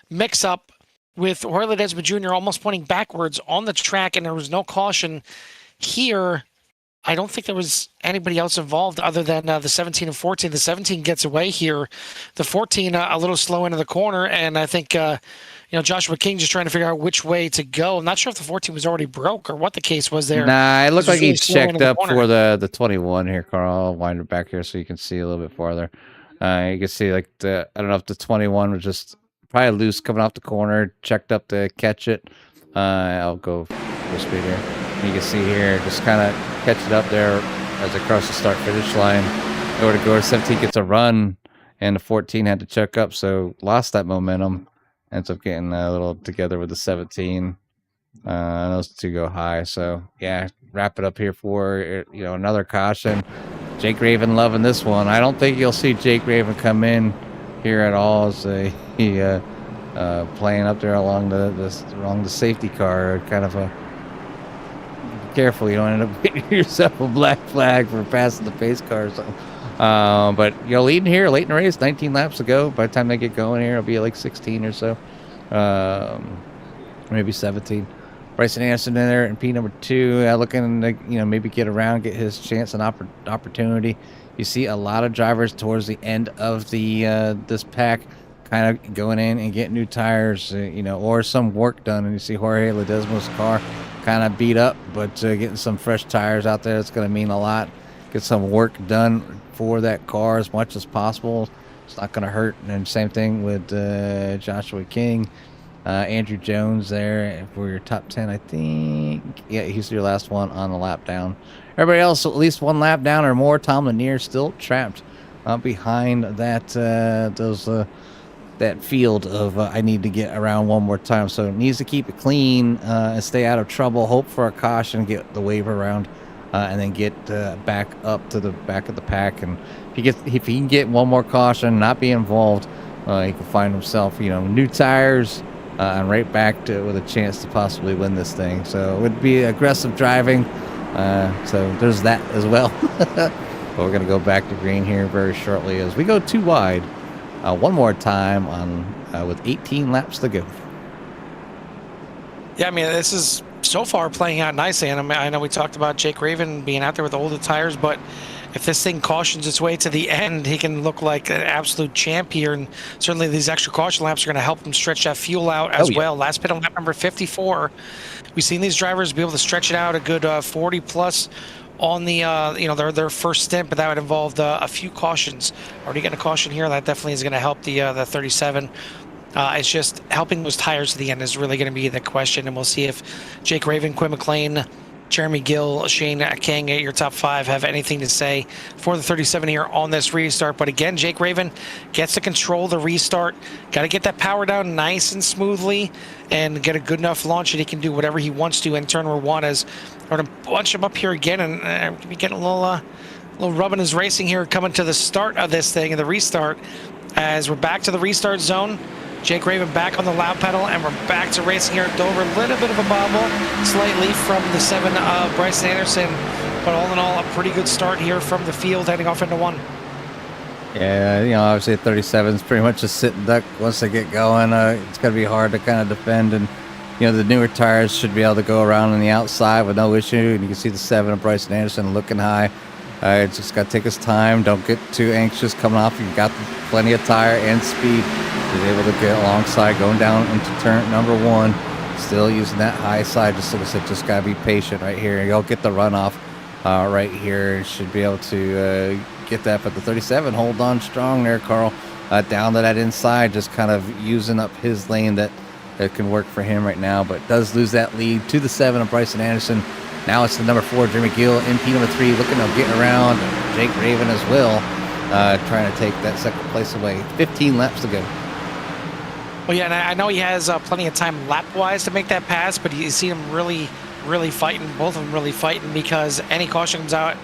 mix-up with Jorge Ledesma Jr. almost pointing backwards on the track, and there was no caution here. I don't think there was anybody else involved other than the 17 and 14. The 17 gets away here. The 14 a little slow into the corner, and I think Joshua King just trying to figure out which way to go. I'm not sure if the 14 was already broke or what the case was there. Nah, it looked like he checked up for the 21 here, Carl. I'll wind it back here so you can see a little bit farther. You can see I don't know if the 21 was just probably loose coming off the corner. Checked up to catch it. I'll go full speed here. And you can see here, just kind of catch it up there as I cross the start finish line. Over to go. 17 gets a run, and the 14 had to check up, so lost that momentum. Ends up getting a little together with the 17. Those two go high, so yeah, wrap it up here for another caution. Jake Raven loving this one. I don't think you'll see Jake Raven come in here at all as he playing up there along the safety car. Kind of a careful, you don't end up getting yourself a black flag for passing the pace car. So, but leading here late in the race, 19 laps to go. By the time they get going here, it'll be like 16 or so, maybe 17. Bryson Anderson in there in P number 2, looking to maybe get around, get his chance and opportunity. You see a lot of drivers towards the end of the this pack kind of going in and getting new tires, or some work done. And you see Jorge Ledesma's car kind of beat up, but getting some fresh tires out there, it's going to mean a lot. Get some work done for that car as much as possible. It's not going to hurt. And same thing with Joshua King. Andrew Jones there for your top 10, I think. Yeah, he's your last one on the lap down. Everybody else at least one lap down or more. Tom Lanier still trapped behind that that field of I need to get around one more time. So it needs to keep it clean and stay out of trouble. Hope for a caution, get the wave around, and then get back up to the back of the pack. And if he can get one more caution, not be involved, he can find himself new tires. And right back with a chance to possibly win this thing. So it would be aggressive driving. So there's that as well. But we're going to go back to green here very shortly as we go 2 wide one more time on with 18 laps to go. Yeah, I mean, this is so far playing out nicely. And I know we talked about Jake Raven being out there with older tires, but if this thing cautions its way to the end, he can look like an absolute champ here. And certainly these extra caution laps are going to help him stretch that fuel out as well. Last pit on lap number 54. We've seen these drivers be able to stretch it out a good 40 plus on the their first stint, but that would involve a few cautions. Already getting a caution here. That definitely is going to help the 37. It's just helping those tires to the end is really going to be the question, and we'll see if Jake Raven, Quinn McLean, Jeremy Gill, Shane King at your top 5 have anything to say for the 37 here on this restart. But again, Jake Raven gets to control the restart. Got to get that power down nice and smoothly and get a good enough launch that he can do whatever he wants to in turn number 1. As we're going to bunch him up here again and be getting a little rubbing his racing here coming to the start of this thing and the restart. As we're back to the restart zone. Jake Raven back on the loud pedal, and we're back to racing here at Dover. A little bit of a bobble, slightly from the 7 of Bryson Anderson, but all in all, a pretty good start here from the field heading off into 1. Yeah, obviously 37 is pretty much a sit and duck once they get going. It's going to be hard to kind of defend, and the newer tires should be able to go around on the outside with no issue. And you can see the 7 of Bryson Anderson looking high. It's just got to take his time. Don't get too anxious coming off. You've got plenty of tire and speed. He's able to get alongside, going down into turn number 1. Still using that high side. Just like I said, just got to be patient right here. You'll get the runoff right here. Should be able to get that. But the 37, hold on strong there, Carl. Down to that inside, just kind of using up his lane that can work for him right now. But does lose that lead to the 7 of Bryson Anderson. Now it's the number 4, Jeremy Gill, MP number 3, looking to get around Jake Raven as well, trying to take that second place away. 15 laps to go. Well, yeah, and I know he has plenty of time lap-wise to make that pass, but you see him really, really fighting, both of them really fighting, because any caution comes out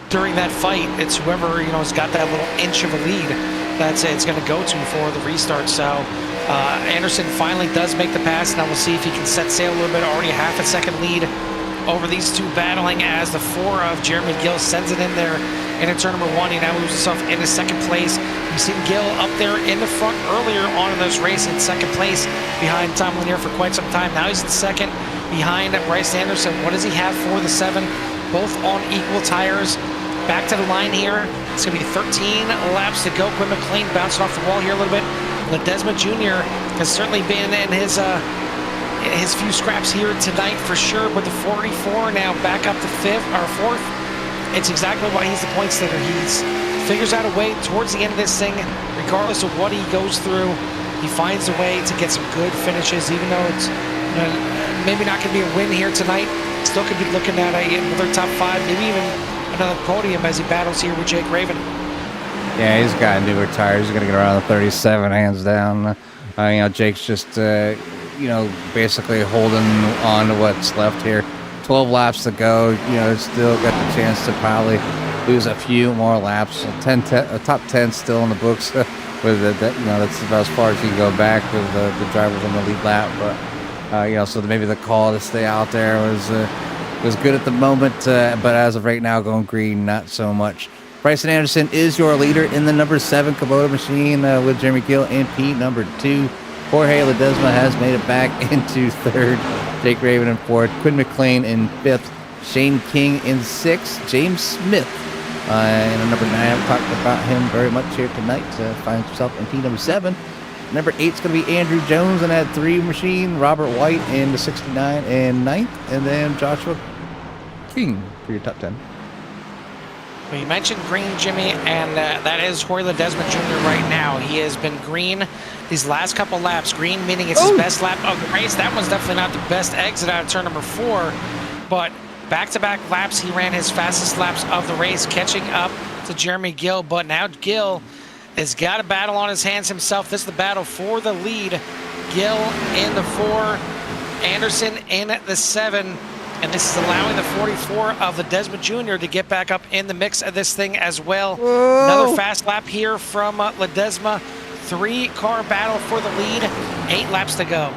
during that fight, it's whoever, has got that little inch of a lead that's it's going to go to for the restart. So Anderson finally does make the pass. Now we'll see if he can set sail a little bit. Already half a second lead over these two battling as the 4 of Jeremy Gill sends it in there into turn number 1. He now moves himself into second place. You've seen Gill up there in the front earlier on in this race in second place behind Tom Lanier for quite some time. Now he's in second behind Bryce Anderson. What does he have for the 7? Both on equal tires. Back to the line here. It's going to be 13 laps to go. Quinn McLean bouncing off the wall here a little bit. Ledesma Jr. has certainly been in his few scraps here tonight for sure, but the 44 now back up to 5th or 4th. It's exactly why he's the points leader. He figures out a way towards the end of this thing, regardless of what he goes through, he finds a way to get some good finishes, even though it's maybe not going to be a win here tonight. Still could be looking at another top 5, maybe even another podium as he battles here with Jake Raven. Yeah, he's got newer tires. He's going to get around the 37, hands down. Jake's just, basically holding on to what's left here. 12 laps to go. Still got the chance to probably lose a few more laps. Top 10 still in the books. That's about as far as you can go back with the drivers on the lead lap. But so maybe the call to stay out there was good at the moment. But as of right now, going green, not so much. Bryson Anderson is your leader in the number 7 Kubota machine with Jeremy Gill in P number 2. Jorge Ledesma has made it back into 3rd. Jake Raven in 4th. Quinn McLean in 5th. Shane King in 6th. James Smith in number 9. I've talked about him very much here tonight. Finds himself in P number 7. Number 8 is going to be Andrew Jones in that 3 machine. Robert White in the 69 and 9th. And then Joshua King for your top 10. Well, you mentioned green, Jimmy, and that is Jorge Ledesma Jr. right now. He has been green these last couple laps. Green meaning it's his best lap of the race. That one's definitely not the best exit out of turn number 4, but back-to-back laps, he ran his fastest laps of the race, catching up to Jeremy Gill. But now Gill has got a battle on his hands himself. This is the battle for the lead. Gill in the 4, Anderson in the 7. And this is allowing the 44 of Ledesma Jr. to get back up in the mix of this thing as well. Whoa. Another fast lap here from Ledesma. 3-car battle for the lead. 8 laps to go.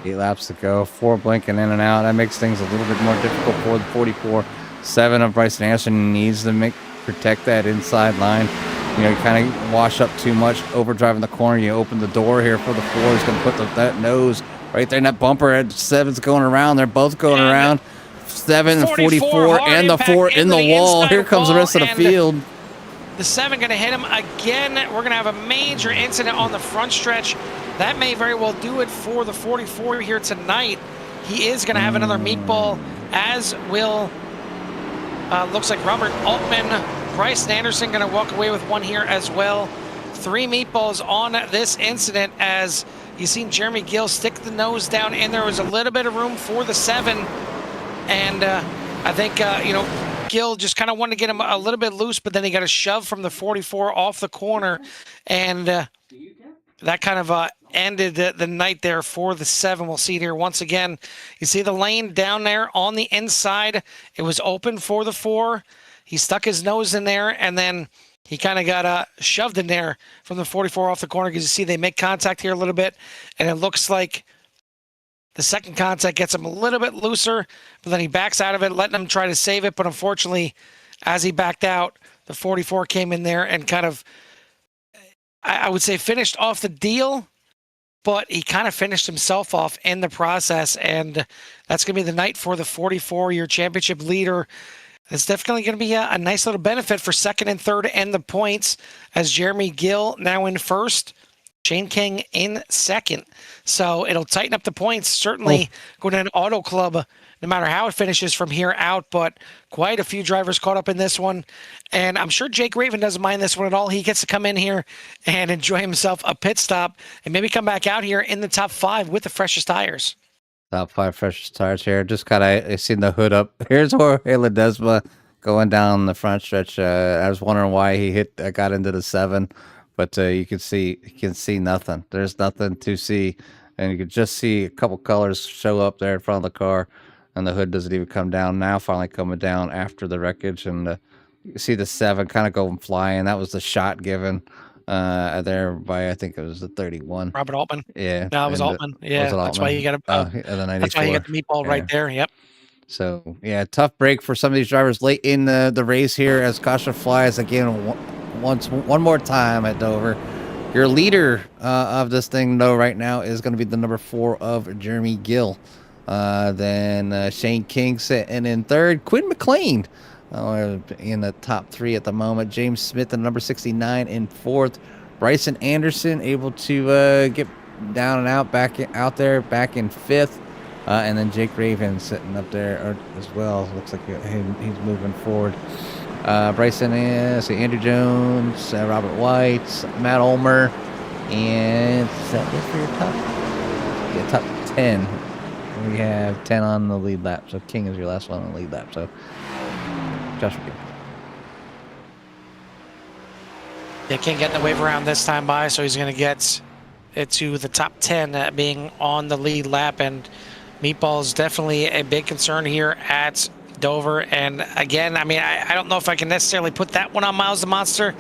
8 laps to go. 4 blinking in and out. That makes things a little bit more difficult for the 44. 7 of Bryson Anderson needs to protect that inside line. You kind of wash up too much, overdriving the corner. You open the door here for the 4. He's going to put that nose right there in that bumper. 7's going around. They're both going around. 7 and 44 and the 4 in the wall. Here comes the rest of the field. The 7 going to hit him again. We're going to have a major incident on the front stretch. That may very well do it for the 44 here tonight. He is going to have another meatball, as will, looks like Robert Altman. Bryson Anderson going to walk away with one here as well. 3 meatballs on this incident, as you've seen Jeremy Gill stick the nose down, and there was a little bit of room for the 7. And I think, Gill just kind of wanted to get him a little bit loose, but then he got a shove from the 44 off the corner. And that kind of ended the night there for the 7. We'll see it here once again. You see the lane down there on the inside. It was open for the 4. He stuck his nose in there, and then he kind of got shoved in there from the 44 off the corner, because you see they make contact here a little bit, and it looks like the second contact gets him a little bit looser, but then he backs out of it, letting him try to save it. But unfortunately, as he backed out, the 44 came in there and kind of, I would say, finished off the deal, but he kind of finished himself off in the process. And that's going to be the night for the 44, your championship leader. It's definitely going to be a nice little benefit for 2nd and 3rd and the points, as Jeremy Gill now in 1st. Shane King in 2nd. So it'll tighten up the points, certainly going to an auto club, no matter how it finishes from here out. But quite a few drivers caught up in this one. And I'm sure Jake Raven doesn't mind this one at all. He gets to come in here and enjoy himself a pit stop and maybe come back out here in the top 5 with the freshest tires. Top 5 freshest tires here. Just kind of seen the hood up. Here's Jorge Ledesma going down the front stretch. I was wondering why he got into the 7. But you can see nothing. There's nothing to see, and you can just see a couple colors show up there in front of the car, and the hood doesn't even come down. Now finally coming down after the wreckage, and you see the 7 kind of going flying. That was the shot given there by, I think it was the 31. Robert Altman. Yeah. No, it was Altman. Yeah, was it that's Altman? why you got that's why you got the meatball right there. Yep. So yeah, tough break for some of these drivers late in the race here, as caution flies again. One more time at Dover. Your leader of this thing, though, right now is going to be the number 4 of Jeremy Gill. Then Shane King sitting in 3rd. Quinn McLean in the top 3 at the moment. James Smith in number 69 in 4th. Bryson Anderson able to get down and out, back in 5th. And then Jake Raven sitting up there as well. Looks like he's moving forward. Bryson is Andrew Jones, Robert White, Matt Ulmer, And is that it for your top? Yeah, top 10. We have 10 on the lead lap. So King is your last one on the lead lap. So Joshua King. They can't get in the wave around this time by, so he's going to get it to the top 10 being on the lead lap. And Meatball is definitely a big concern here at Dover. And again, I mean, I don't know if I can necessarily put that one on Miles the Monster.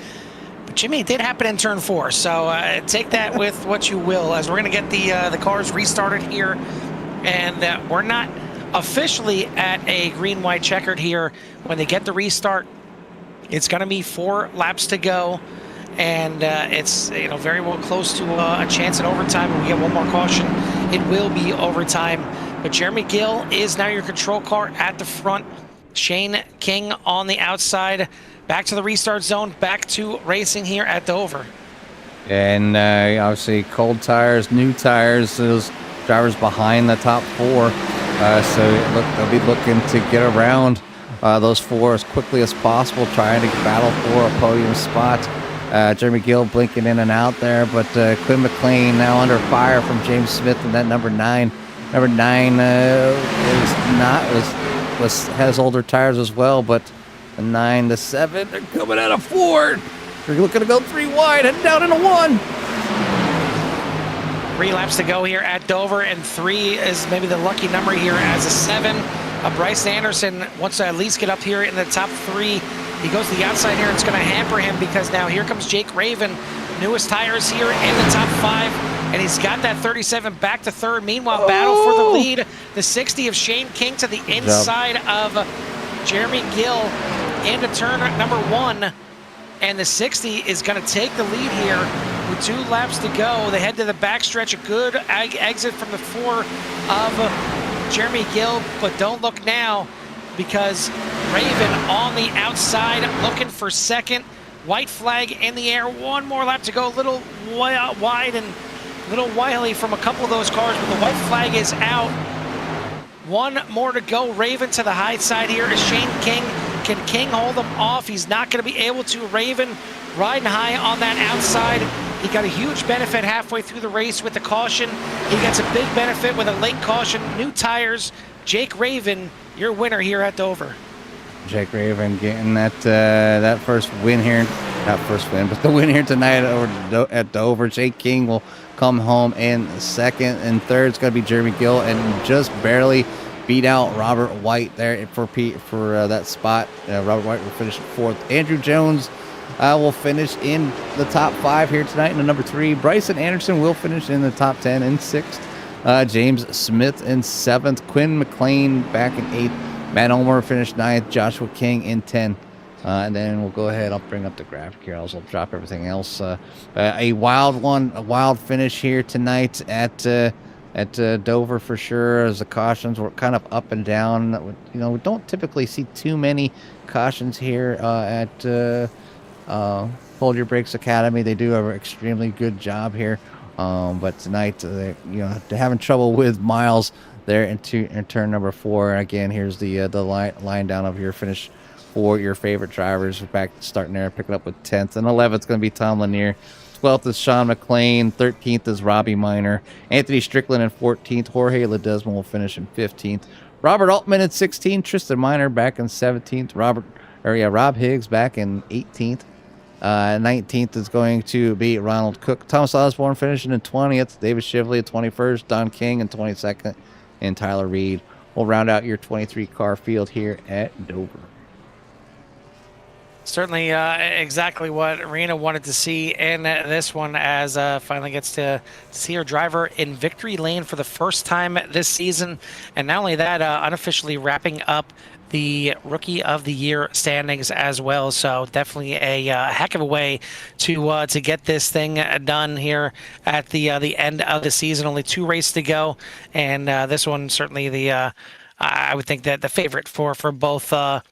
But Jimmy, it did happen in turn 4, so take that with what you will, as we're going to get the cars restarted here, and we're not officially at a green-white checkered here. When they get the restart, it's going to be 4 laps to go, and it's very well close to a chance at overtime. When we get one more caution, it will be overtime. But Jeremy Gill is now your control car at the front. Shane King on the outside. Back to the restart zone, back to racing here at Dover. And obviously cold tires, new tires, those drivers behind the top 4. So they'll be looking to get around those 4 as quickly as possible, trying to battle for a podium spot. Jeremy Gill blinking in and out there, but Quinn McLean now under fire from James Smith and that number 9. Number 9 has older tires as well, but the 9, the 7, they're coming out of 4. They're looking to go 3 wide, heading down into 1. 3 laps to go here at Dover, and 3 is maybe the lucky number here as a 7. Bryce Anderson wants to at least get up here in the top 3. He goes to the outside here. It's going to hamper him because now here comes Jake Raven. Newest tires here in the top 5. And he's got that 37 back to 3rd. Meanwhile, battle for the lead. The 60 of Shane King to the inside of Jeremy Gill into turn number 1. And the 60 is going to take the lead here with 2 laps to go. They head to the backstretch. A good exit from the 4 of Jeremy Gill. But don't look now, because Raven on the outside looking for 2nd. White flag in the air. 1 more lap to go. A little wide and a little wily from a couple of those cars, but the white flag is out. 1 more to go. Raven to the high side here is Shane King. Can King hold him off? He's not going to be able to. Raven riding high on that outside. He got a huge benefit halfway through the race with the caution. He gets a big benefit with a late caution. New tires. Jake Raven, your winner here at Dover. Jake Raven getting that first win here. Not first win, but the win here tonight at Dover. Jake King will come home in 2nd, and 3rd is going to be Jeremy Gill, and just barely beat out Robert White there for that spot. Robert White will finish 4th. Andrew Jones will finish in the top 5 here tonight in the number 3. Bryson Anderson will finish in the top 10 in 6th. James Smith in 7th. Quinn McLean back in 8th. Matt Ulmer finished 9th. Joshua King in 10th. And then we'll go ahead. I'll bring up the graphic here. I'll drop everything else. A wild finish here tonight at Dover for sure, as the cautions were kind of up and down. We don't typically see too many cautions here at Hold Your Brakes Academy. They do an extremely good job here. But tonight, they're having trouble with Miles there in turn number 4. Again, here's the line down of your finish for your favorite drivers. Back starting there, picking up with 10th. And 11th is going to be Tom Lanier. 12th is Sean McLean. 13th is Robbie Miner. Anthony Strickland in 14th. Jorge Ledesma will finish in 15th. Robert Altman in 16th. Tristan Miner back in 17th. Rob Higgs back in 18th. 19th is going to be Ronald Cook. Thomas Osborne finishing in 20th. David Shively in 21st. Don King in 22nd. And Tyler Reed will round out your 23 car field here at Dover. Certainly exactly what Rena wanted to see in this one, as finally gets to see her driver in victory lane for the first time this season. And not only that, unofficially wrapping up the Rookie of the Year standings as well. So definitely a heck of a way to get this thing done here at the end of the season. Only 2 races to go, and this one certainly I would think that the favorite for both the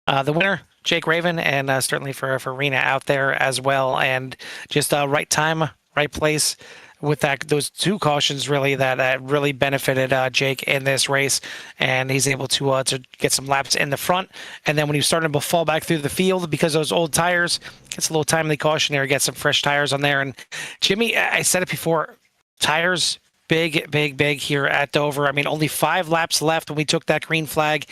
winner, Jake Raven, and certainly for Rena out there as well. And just right time, right place with those two cautions really that really benefited Jake in this race, and he's able to get some laps in the front. And then when he was starting to fall back through the field because of those old tires, gets a little timely caution there, get some fresh tires on there. And Jimmy, I said it before, tires big here at Dover. I mean, only 5 laps left when we took that green flag,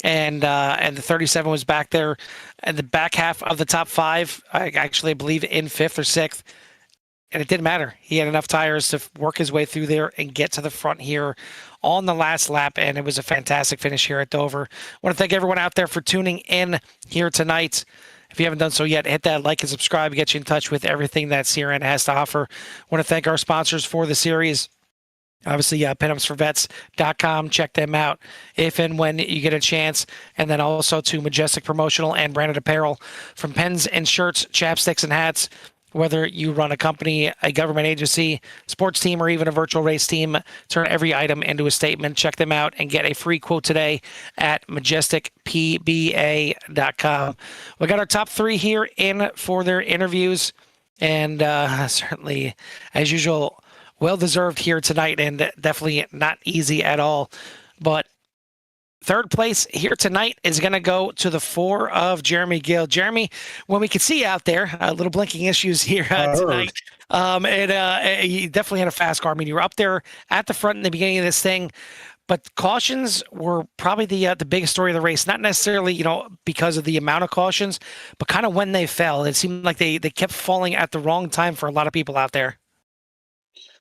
and the 37 was back there in the back half of the top 5. I believe in 5th or 6th. And it didn't matter. He had enough tires to work his way through there and get to the front here on the last lap, and it was a fantastic finish here at Dover. I want to thank everyone out there for tuning in here tonight. If you haven't done so yet, hit that like and subscribe, get you in touch with everything that CRN has to offer. I want to thank our sponsors for the series. Obviously, PinUpsForVets.com. Check them out if and when you get a chance. And then also to Majestic Promotional and Branded Apparel, from pens and shirts, chapsticks and hats. Whether you run a company, a government agency, sports team, or even a virtual race team, turn every item into a statement. Check them out and get a free quote today at MajesticPBA.com. We got our top 3 here in for their interviews, and certainly, as usual, well-deserved here tonight, and definitely not easy at all. But third place here tonight is going to go to the 4 of Jeremy Gill. Jeremy, when we could see you out there, little blinking issues here tonight. You definitely had a fast car. I mean, you were up there at the front in the beginning of this thing, but cautions were probably the biggest story of the race. Not necessarily, because of the amount of cautions, but kind of when they fell. It seemed like they kept falling at the wrong time for a lot of people out there.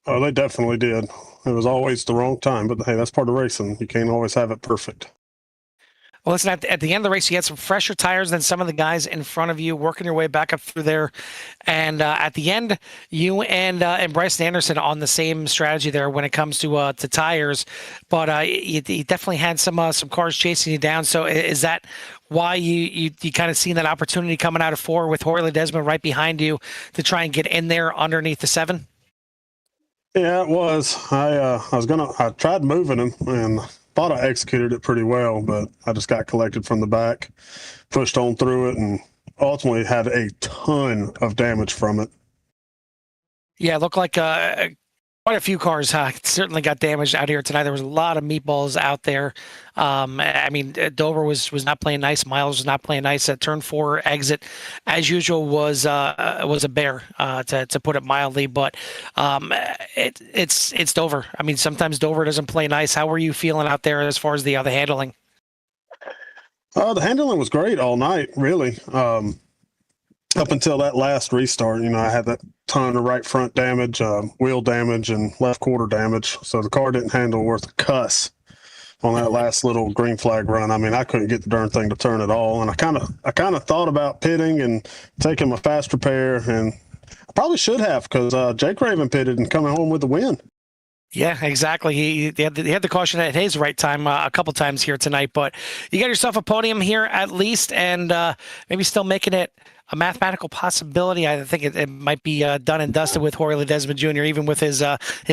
Oh, they definitely did. It was always the wrong time, but hey, that's part of racing. You can't always have it perfect. Well, listen, at the end of the race, you had some fresher tires than some of the guys in front of you, working your way back up through there. And at the end, you and Bryson Anderson on the same strategy there when it comes to tires. But you definitely had some cars chasing you down. So is that why you kind of seen that opportunity coming out of 4 with Horley Desmond right behind you to try and get in there underneath the 7? Yeah, it was. I tried moving him and thought I executed it pretty well, but I just got collected from the back, pushed on through it, and ultimately had a ton of damage from it. Yeah, it looked like quite a few cars certainly got damaged out here tonight. There was a lot of meatballs out there. Dover was not playing nice. Miles was not playing nice. That turn 4 exit, as usual, was a bear, to put it mildly. But it's Dover. I mean, sometimes Dover doesn't play nice. How were you feeling out there as far as the handling? The handling was great all night, really. Up until that last restart, I had that ton of right front damage, wheel damage, and left quarter damage. So the car didn't handle worth a cuss on that last little green flag run. I mean, I couldn't get the darn thing to turn at all. And I kind of thought about pitting and taking my fast repair, and I probably should have, because Jake Raven pitted and coming home with the win. Yeah, exactly. He had the caution at his right time a couple times here tonight, but you got yourself a podium here at least, and maybe still making it a mathematical possibility. I think it might be done and dusted with Horley Desmond Jr., even with his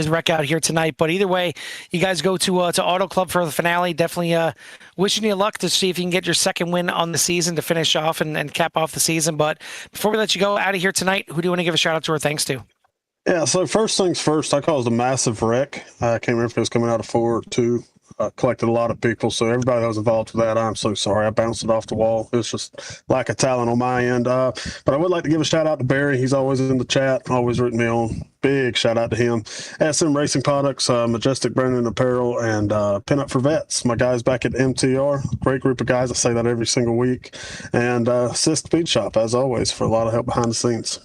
wreck out here tonight. But either way, you guys go to Auto Club for the finale. Definitely wishing you luck to see if you can get your second win on the season to finish off and cap off the season. But before we let you go out of here tonight, who do you want to give a shout out to or thanks to? Yeah, so first things first, I caused a massive wreck. I can't remember if it was coming out of 4 or 2. Collected a lot of people, so everybody that was involved with that, I'm so sorry. I bounced it off the wall. It was just lack of talent on my end. But I would like to give a shout out to Barry. He's always in the chat, always rooting me on. Big shout out to him. SM Racing Products, Majestic Brandon Apparel, and Pin Up for Vets. My guys back at MTR, great group of guys. I say that every single week. And Assist Speed Shop, as always, for a lot of help behind the scenes.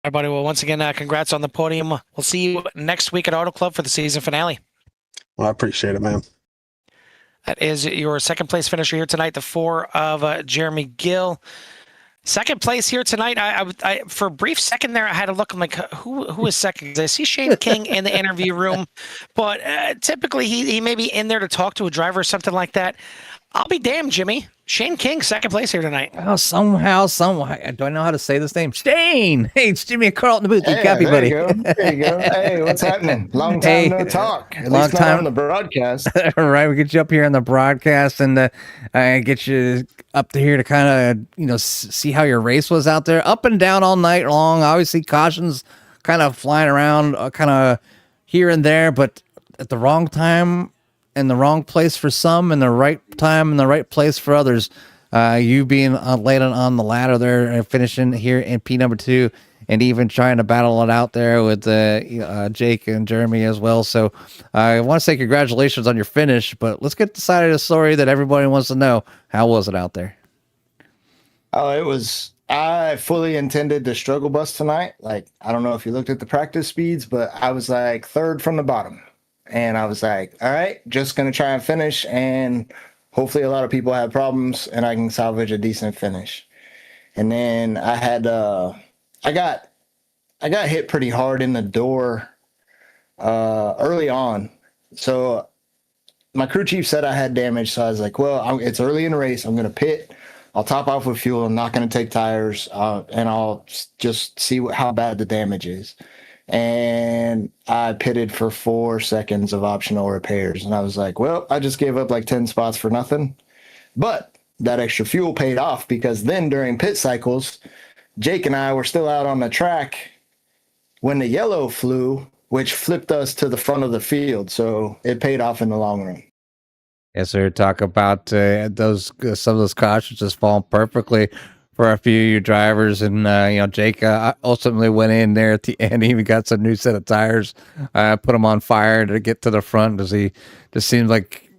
Everybody, well, once again, congrats on the podium. We'll see you next week at Auto Club for the season finale. Well, I appreciate it, man. That is your second place finisher here tonight, the 4 of Jeremy Gill. Second place here tonight. I for a brief second there, I had to look. I'm like, who is second? I see Shane King in the interview room, but typically he may be in there to talk to a driver or something like that. I'll be damned, Jimmy. Shane King, second place here tonight. Oh, somehow, do I know how to say this name? Shane! Hey, it's Jimmy Carlton the booth. Hey, Copy, there buddy. you go. There you go. Hey, what's happening? Long time no talk. At long least not time on the broadcast. All right, we get you up here on the broadcast and get you up to here to kind of see how your race was out there, up and down all night long. Obviously, cautions kind of flying around, kind of here and there, but at the wrong time, in the wrong place for some, in the right time, in the right place for others. You being late on the ladder there and finishing here in P number 2, and even trying to battle it out there with Jake and Jeremy as well. So I want to say congratulations on your finish, but let's get the side of the story that everybody wants to know. How was it out there? Oh, it was. I fully intended to struggle bus tonight. Like, I don't know if you looked at the practice speeds, but I was like third from the bottom. And I was like, all right, just going to try and finish. And hopefully a lot of people have problems and I can salvage a decent finish. And then I had, I got hit pretty hard in the door early on. So my crew chief said I had damage. So I was like, well, it's early in the race. I'm going to pit. I'll top off with fuel. I'm not going to take tires. And I'll just see how bad the damage is. And I pitted for 4 seconds of optional repairs. And I was like, well, I just gave up like 10 spots for nothing. But that extra fuel paid off, because then during pit cycles, Jake and I were still out on the track when the yellow flew, which flipped us to the front of the field. So it paid off in the long run. Yes, sir. Talk about those some of those cautions just falling perfectly for a few of your drivers, and Jake ultimately went in there at the end. He even got some new set of tires, put them on fire to get to the front, because he just seemed like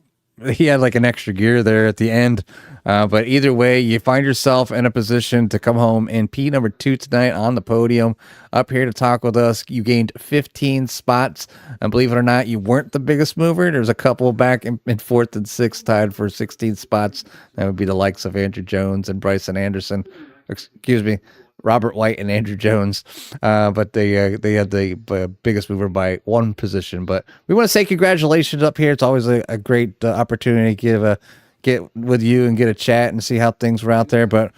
he had like an extra gear there at the end. But either way, you find yourself in a position to come home in P number 2 tonight on the podium, up here to talk with us. You gained 15 spots, and believe it or not, you weren't the biggest mover. There's a couple back in 4th and 6th tied for 16 spots. That would be the likes of Andrew Jones and Bryson Anderson. Excuse me, Robert White and Andrew Jones. But they had the biggest mover by 1 position. But we want to say congratulations up here. It's always a great opportunity to get with you and get a chat and see how things were out there. But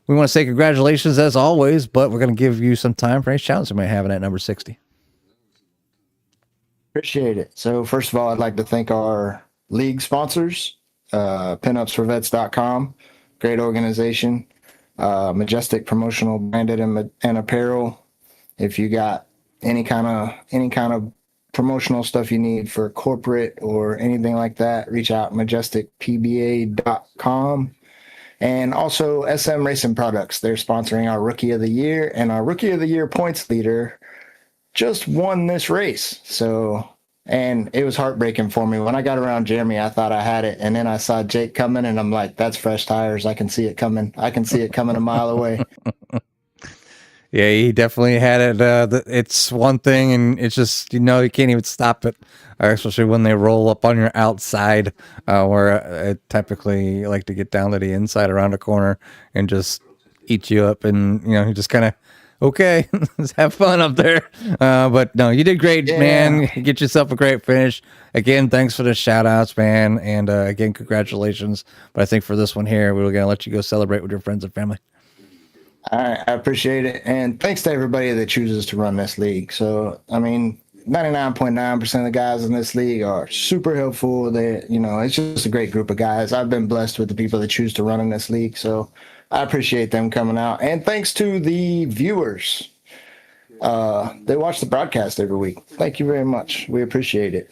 we want to say congratulations as always, but we're going to give you some time for any challenges you might have at number 60. Appreciate it. So first of all, I'd like to thank our league sponsors, pinupsforvets.com, great organization, Majestic Promotional Branded and Apparel. If you got any kind of promotional stuff you need for corporate or anything like that, reach out, majesticpba.com. And also SM Racing Products. They're sponsoring our Rookie of the Year, and our Rookie of the Year points leader just won this race. So, and it was heartbreaking for me. When I got around Jeremy, I thought I had it, and then I saw Jake coming, and I'm like, that's fresh tires. I can see it coming. I can see it coming a mile away. Yeah, he definitely had it. It's one thing, and it's just, you can't even stop it, especially when they roll up on your outside, where I typically like to get down to the inside around a corner and just eat you up, and, you just kind of, okay, let's have fun up there. But no, you did great, man. Get yourself a great finish. Again, thanks for the shout outs, man. And again, congratulations. But I think for this one here, we're going to let you go celebrate with your friends and family. All right, I appreciate it. And thanks to everybody that chooses to run this league. So, 99.9% of the guys in this league are super helpful. It's just a great group of guys. I've been blessed with the people that choose to run in this league. So I appreciate them coming out. And thanks to the viewers. They watch the broadcast every week. Thank you very much. We appreciate it.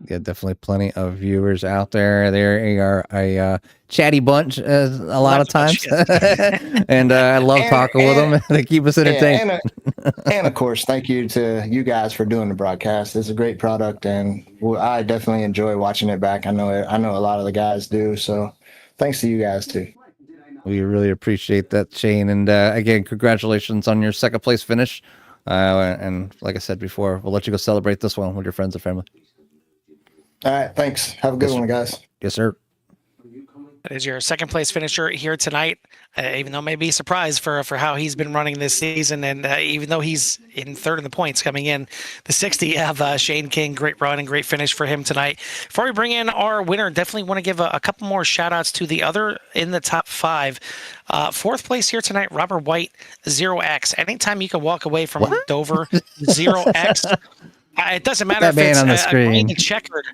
Yeah, definitely plenty of viewers out there. They are a chatty bunch a lot of times. And I love talking with them. They keep us entertained. And of course, thank you to you guys for doing the broadcast. It's a great product, and I definitely enjoy watching it back. I know a lot of the guys do. So thanks to you guys too. We really appreciate that, Shane. And again, congratulations on your 2nd place finish. And like I said before, we'll let you go celebrate this one with your friends and family. All right, thanks. Have a good one, guys. Yes, sir. That is your 2nd place finisher here tonight, even though maybe surprised for how he's been running this season. And even though he's in 3rd in the points coming in the 60 of Shane King, great run and great finish for him tonight. Before we bring in our winner, definitely want to give a couple more shout outs to the other in the top 5. 4th place here tonight, Robert White, 0X. Anytime you can walk away from Dover, 0X. It doesn't matter That if man it's on the green screen. to checkered.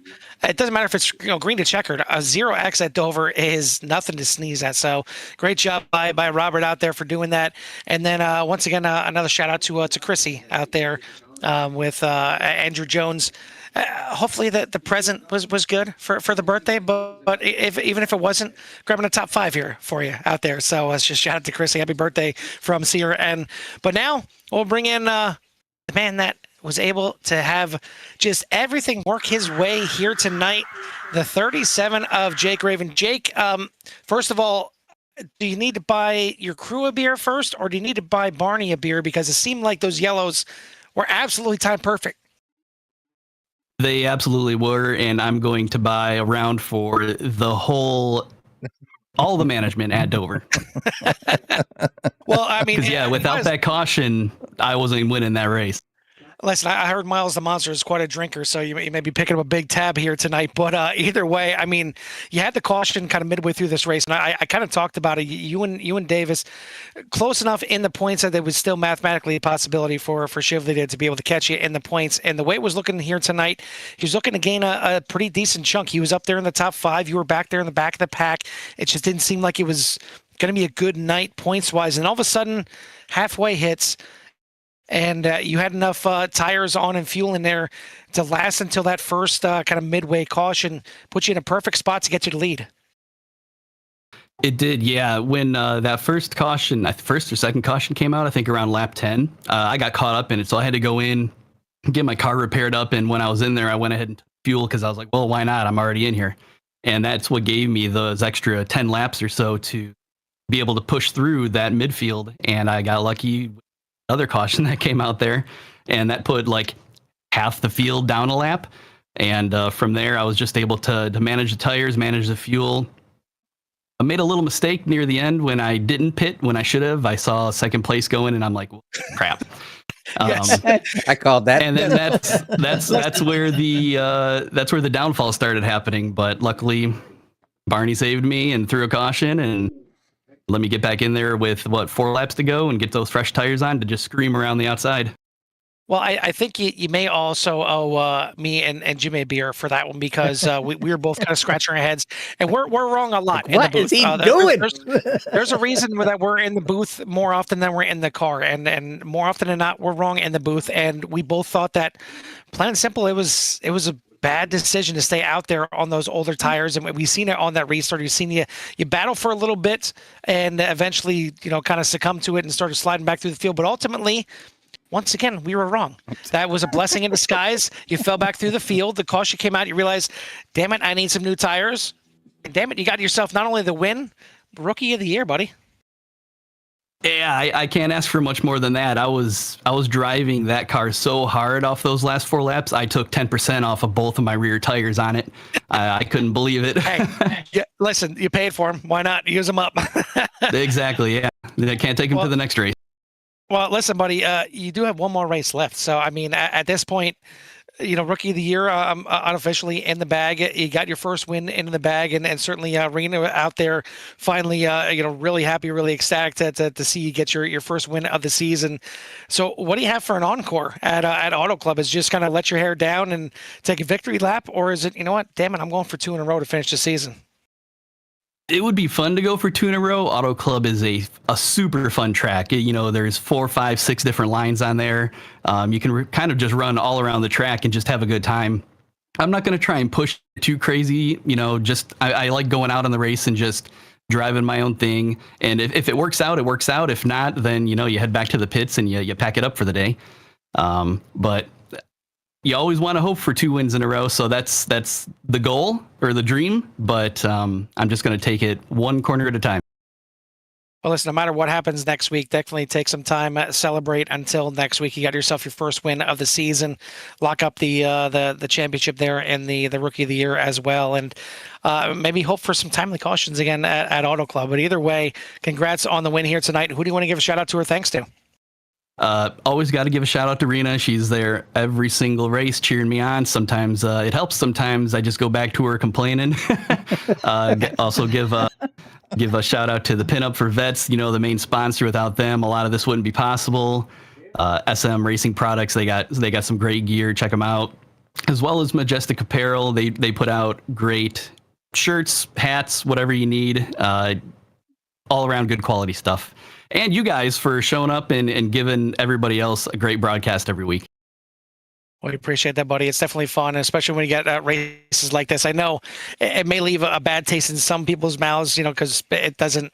It doesn't matter if it's green to checkered. A 0x at Dover is nothing to sneeze at. So great job by Robert out there for doing that. And then once again, another shout out to Chrissy out there with Andrew Jones. Hopefully the present was good for the birthday, but even if it wasn't, grabbing a top 5 here for you out there. So let's just shout out to Chrissy. Happy birthday from CRN. But now we'll bring in the man that was able to have just everything work his way here tonight. The 37 of Jake Raven. Jake, first of all, do you need to buy your crew a beer first, or do you need to buy Barney a beer? Because it seemed like those yellows were absolutely time perfect. They absolutely were, and I'm going to buy a round for all the management at Dover. Well, I mean, Because without that caution, I wasn't even winning that race. Listen, I heard Miles the Monster is quite a drinker, so you may be picking up a big tab here tonight. But either way, I mean, you had the caution kind of midway through this race, and I kind of talked about it. You and Davis, close enough in the points that there was still mathematically a possibility for Shively to be able to catch you in the points. And the way it was looking here tonight, he was looking to gain a pretty decent chunk. He was up there in the top 5. You were back there in the back of the pack. It just didn't seem like it was going to be a good night points-wise. And all of a sudden, halfway hits, and you had enough tires on and fuel in there to last until that first kind of midway caution, put you in a perfect spot to get you to lead. It did, yeah. When that first or second caution came out, I think around lap 10, I got caught up in it. So I had to go in, get my car repaired up. And when I was in there, I went ahead and took fuel because I was like, well, why not? I'm already in here. And that's what gave me those extra 10 laps or so to be able to push through that midfield. And I got lucky with other caution that came out there, and that put like half the field down a lap. And from there, I was just able to manage the tires, manage the fuel. I made a little mistake near the end when I didn't pit when I should have. I saw second place going, and I'm like, well, crap. I called that. And then that's where the downfall started happening. But luckily, Barney saved me and threw a caution and let me get back in there with 4 laps to go and get those fresh tires on to just scream around the outside. Well, I think you may also owe me and Jimmy a beer for that one, because we were both kind of scratching our heads, and we're wrong a lot. What is he doing? There's a reason that we're in the booth more often than we're in the car, and more often than not, we're wrong in the booth. And we both thought that, plain and simple, it was a bad decision to stay out there on those older tires. And we've seen it on that restart. You've seen you battle for a little bit and eventually, kind of succumb to it and started sliding back through the field. But ultimately, once again, we were wrong. That was a blessing in disguise. You fell back through the field. The caution came out. You realized, damn it, I need some new tires. And damn it, you got yourself not only the win, but Rookie of the Year, buddy. Yeah, I can't ask for much more than that. I was driving that car so hard off those last 4 laps. I took 10% off of both of my rear tires on it. I couldn't believe it. Hey, listen, you paid for them. Why not use them up? Exactly. Yeah, I can't take them to the next race. Well, listen, buddy, you do have one more race left. So, I mean, at this point, Rookie of the Year unofficially in the bag. You got your first win in the bag, and certainly Rena out there finally, really happy, really ecstatic to see you get your first win of the season. So what do you have for an encore at Auto Club? Is just kind of let your hair down and take a victory lap, or is it, you know what, damn it, I'm going for 2 in a row to finish the season? It would be fun to go for 2 in a row. Auto Club is a super fun track. There's 4, 5, 6 different lines on there. You can kind of just run all around the track and just have a good time. I'm not going to try and push too crazy. I like going out on the race and just driving my own thing. And if it works out, it works out. If not, then, you head back to the pits and you pack it up for the day. But you always want to hope for 2 wins in a row. So that's the goal or the dream. But I'm just going to take it one corner at a time. Well, listen, no matter what happens next week, definitely take some time, celebrate until next week. You got yourself your first win of the season, lock up the championship there and the Rookie of the Year as well. And maybe hope for some timely cautions again at Auto Club. But either way, congrats on the win here tonight. Who do you want to give a shout out to or thanks to? Always got to give a shout out to Rena. She's there every single race cheering me on. Sometimes it helps. Sometimes I just go back to her complaining. Also give a shout out to the Pinup for Vets, the main sponsor. Without them, a lot of this wouldn't be possible. SM Racing Products. They got some great gear. Check them out. As well as Majestic Apparel. They put out great shirts, hats, whatever you need. All around good quality stuff. And you guys for showing up and giving everybody else a great broadcast every week. We appreciate that, buddy. It's definitely fun, especially when you get races like this. I know it may leave a bad taste in some people's mouths, because it doesn't.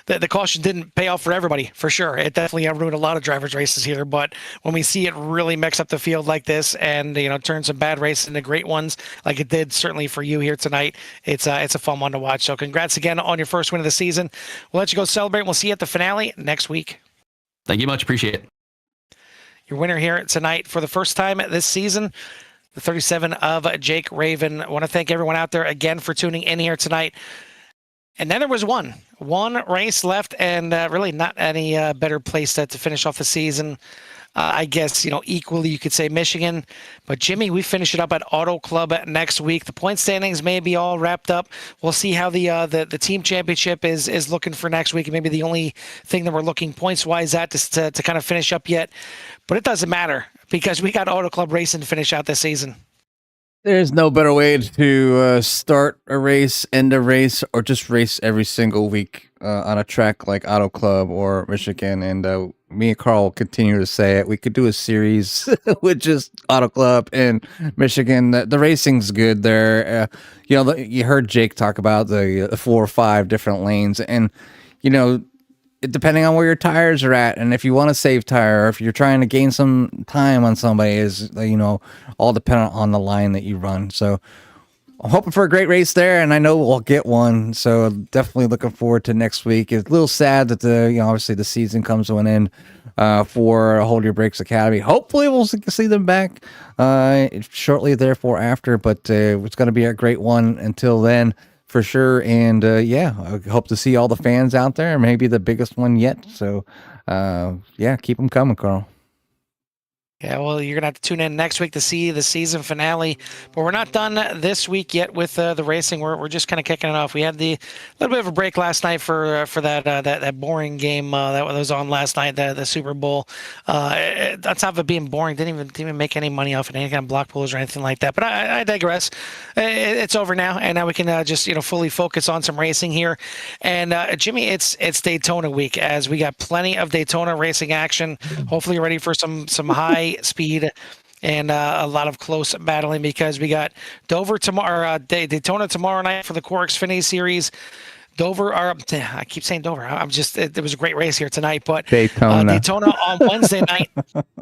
The caution didn't pay off for everybody, for sure. It definitely ruined a lot of drivers' races here. But when we see it really mix up the field like this and turn some bad races into great ones, like it did certainly for you here tonight, it's a fun one to watch. So congrats again on your first win of the season. We'll let you go celebrate. We'll see you at the finale next week. Thank you much. Appreciate it. Your winner here tonight for the first time this season, the 37 of Jake Raven. I want to thank everyone out there again for tuning in here tonight. And then there was one race left, and really not any better place to finish off the season. I guess, equally you could say Michigan. But Jimmy, we finish it up at Auto Club next week. The point standings may be all wrapped up. We'll see how the team championship is looking for next week. And maybe the only thing that we're looking points-wise at to kind of finish up yet. But it doesn't matter because we got Auto Club racing to finish out this season. There's no better way to start a race, end a race, or just race every single week on a track like Auto Club or Michigan. And me and Carl will continue to say it. We could do a series with just Auto Club and Michigan. The racing's good there. You heard Jake talk about the 4 or 5 different lanes, and depending on where your tires are at, and if you want to save tire, or if you're trying to gain some time on somebody, is all dependent on the line that you run. So I'm hoping for a great race there, and I know we'll get one. So definitely looking forward to next week. It's a little sad that obviously the season comes to an end for Hold Your Brakes Academy. Hopefully we'll see them back shortly therefore after, but it's going to be a great one until then. For sure. And I hope to see all the fans out there, maybe the biggest one yet. So keep them coming, Carl. Yeah, well, you're going to have to tune in next week to see the season finale. But we're not done this week yet with the racing. We're just kind of kicking it off. We had the little bit of a break last night for that boring game that was on last night, the Super Bowl. On top of it being boring, didn't even make any money off it, any kind of block pools or anything like that. But I digress. It's over now, and now we can just fully focus on some racing here. And Jimmy, it's Daytona week, as we got plenty of Daytona racing action. Hopefully, you're ready for some high speed and a lot of close battling, because we got Dover tomorrow, Daytona tomorrow night for the Core Xfinity Series. I keep saying Dover. It was a great race here tonight, but Daytona on Wednesday night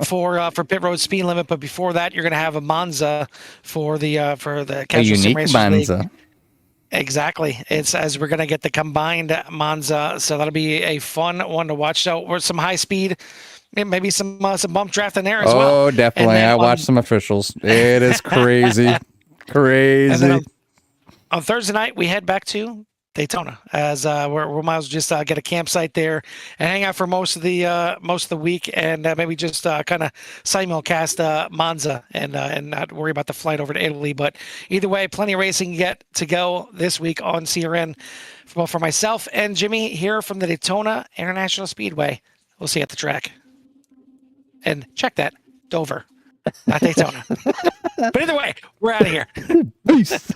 for Pit Road Speed Limit. But before that, you're going to have a Monza for the Casual Sim Racers Monza. League. Exactly. It's as we're going to get the combined Monza, so that'll be a fun one to watch. So with some high speed. Maybe some bump draft in there as well. Oh, definitely. I watched some officials. It is crazy. Crazy. And then on Thursday night, we head back to Daytona, as we might as well just get a campsite there and hang out for most of the week, and maybe just kind of simulcast Monza and not worry about the flight over to Italy. But either way, plenty of racing yet to go this week on CRN. Well, for myself and Jimmy here from the Daytona International Speedway, we'll see you at the track. And check that, Dover, not Daytona. But either way, we're out of here. Peace.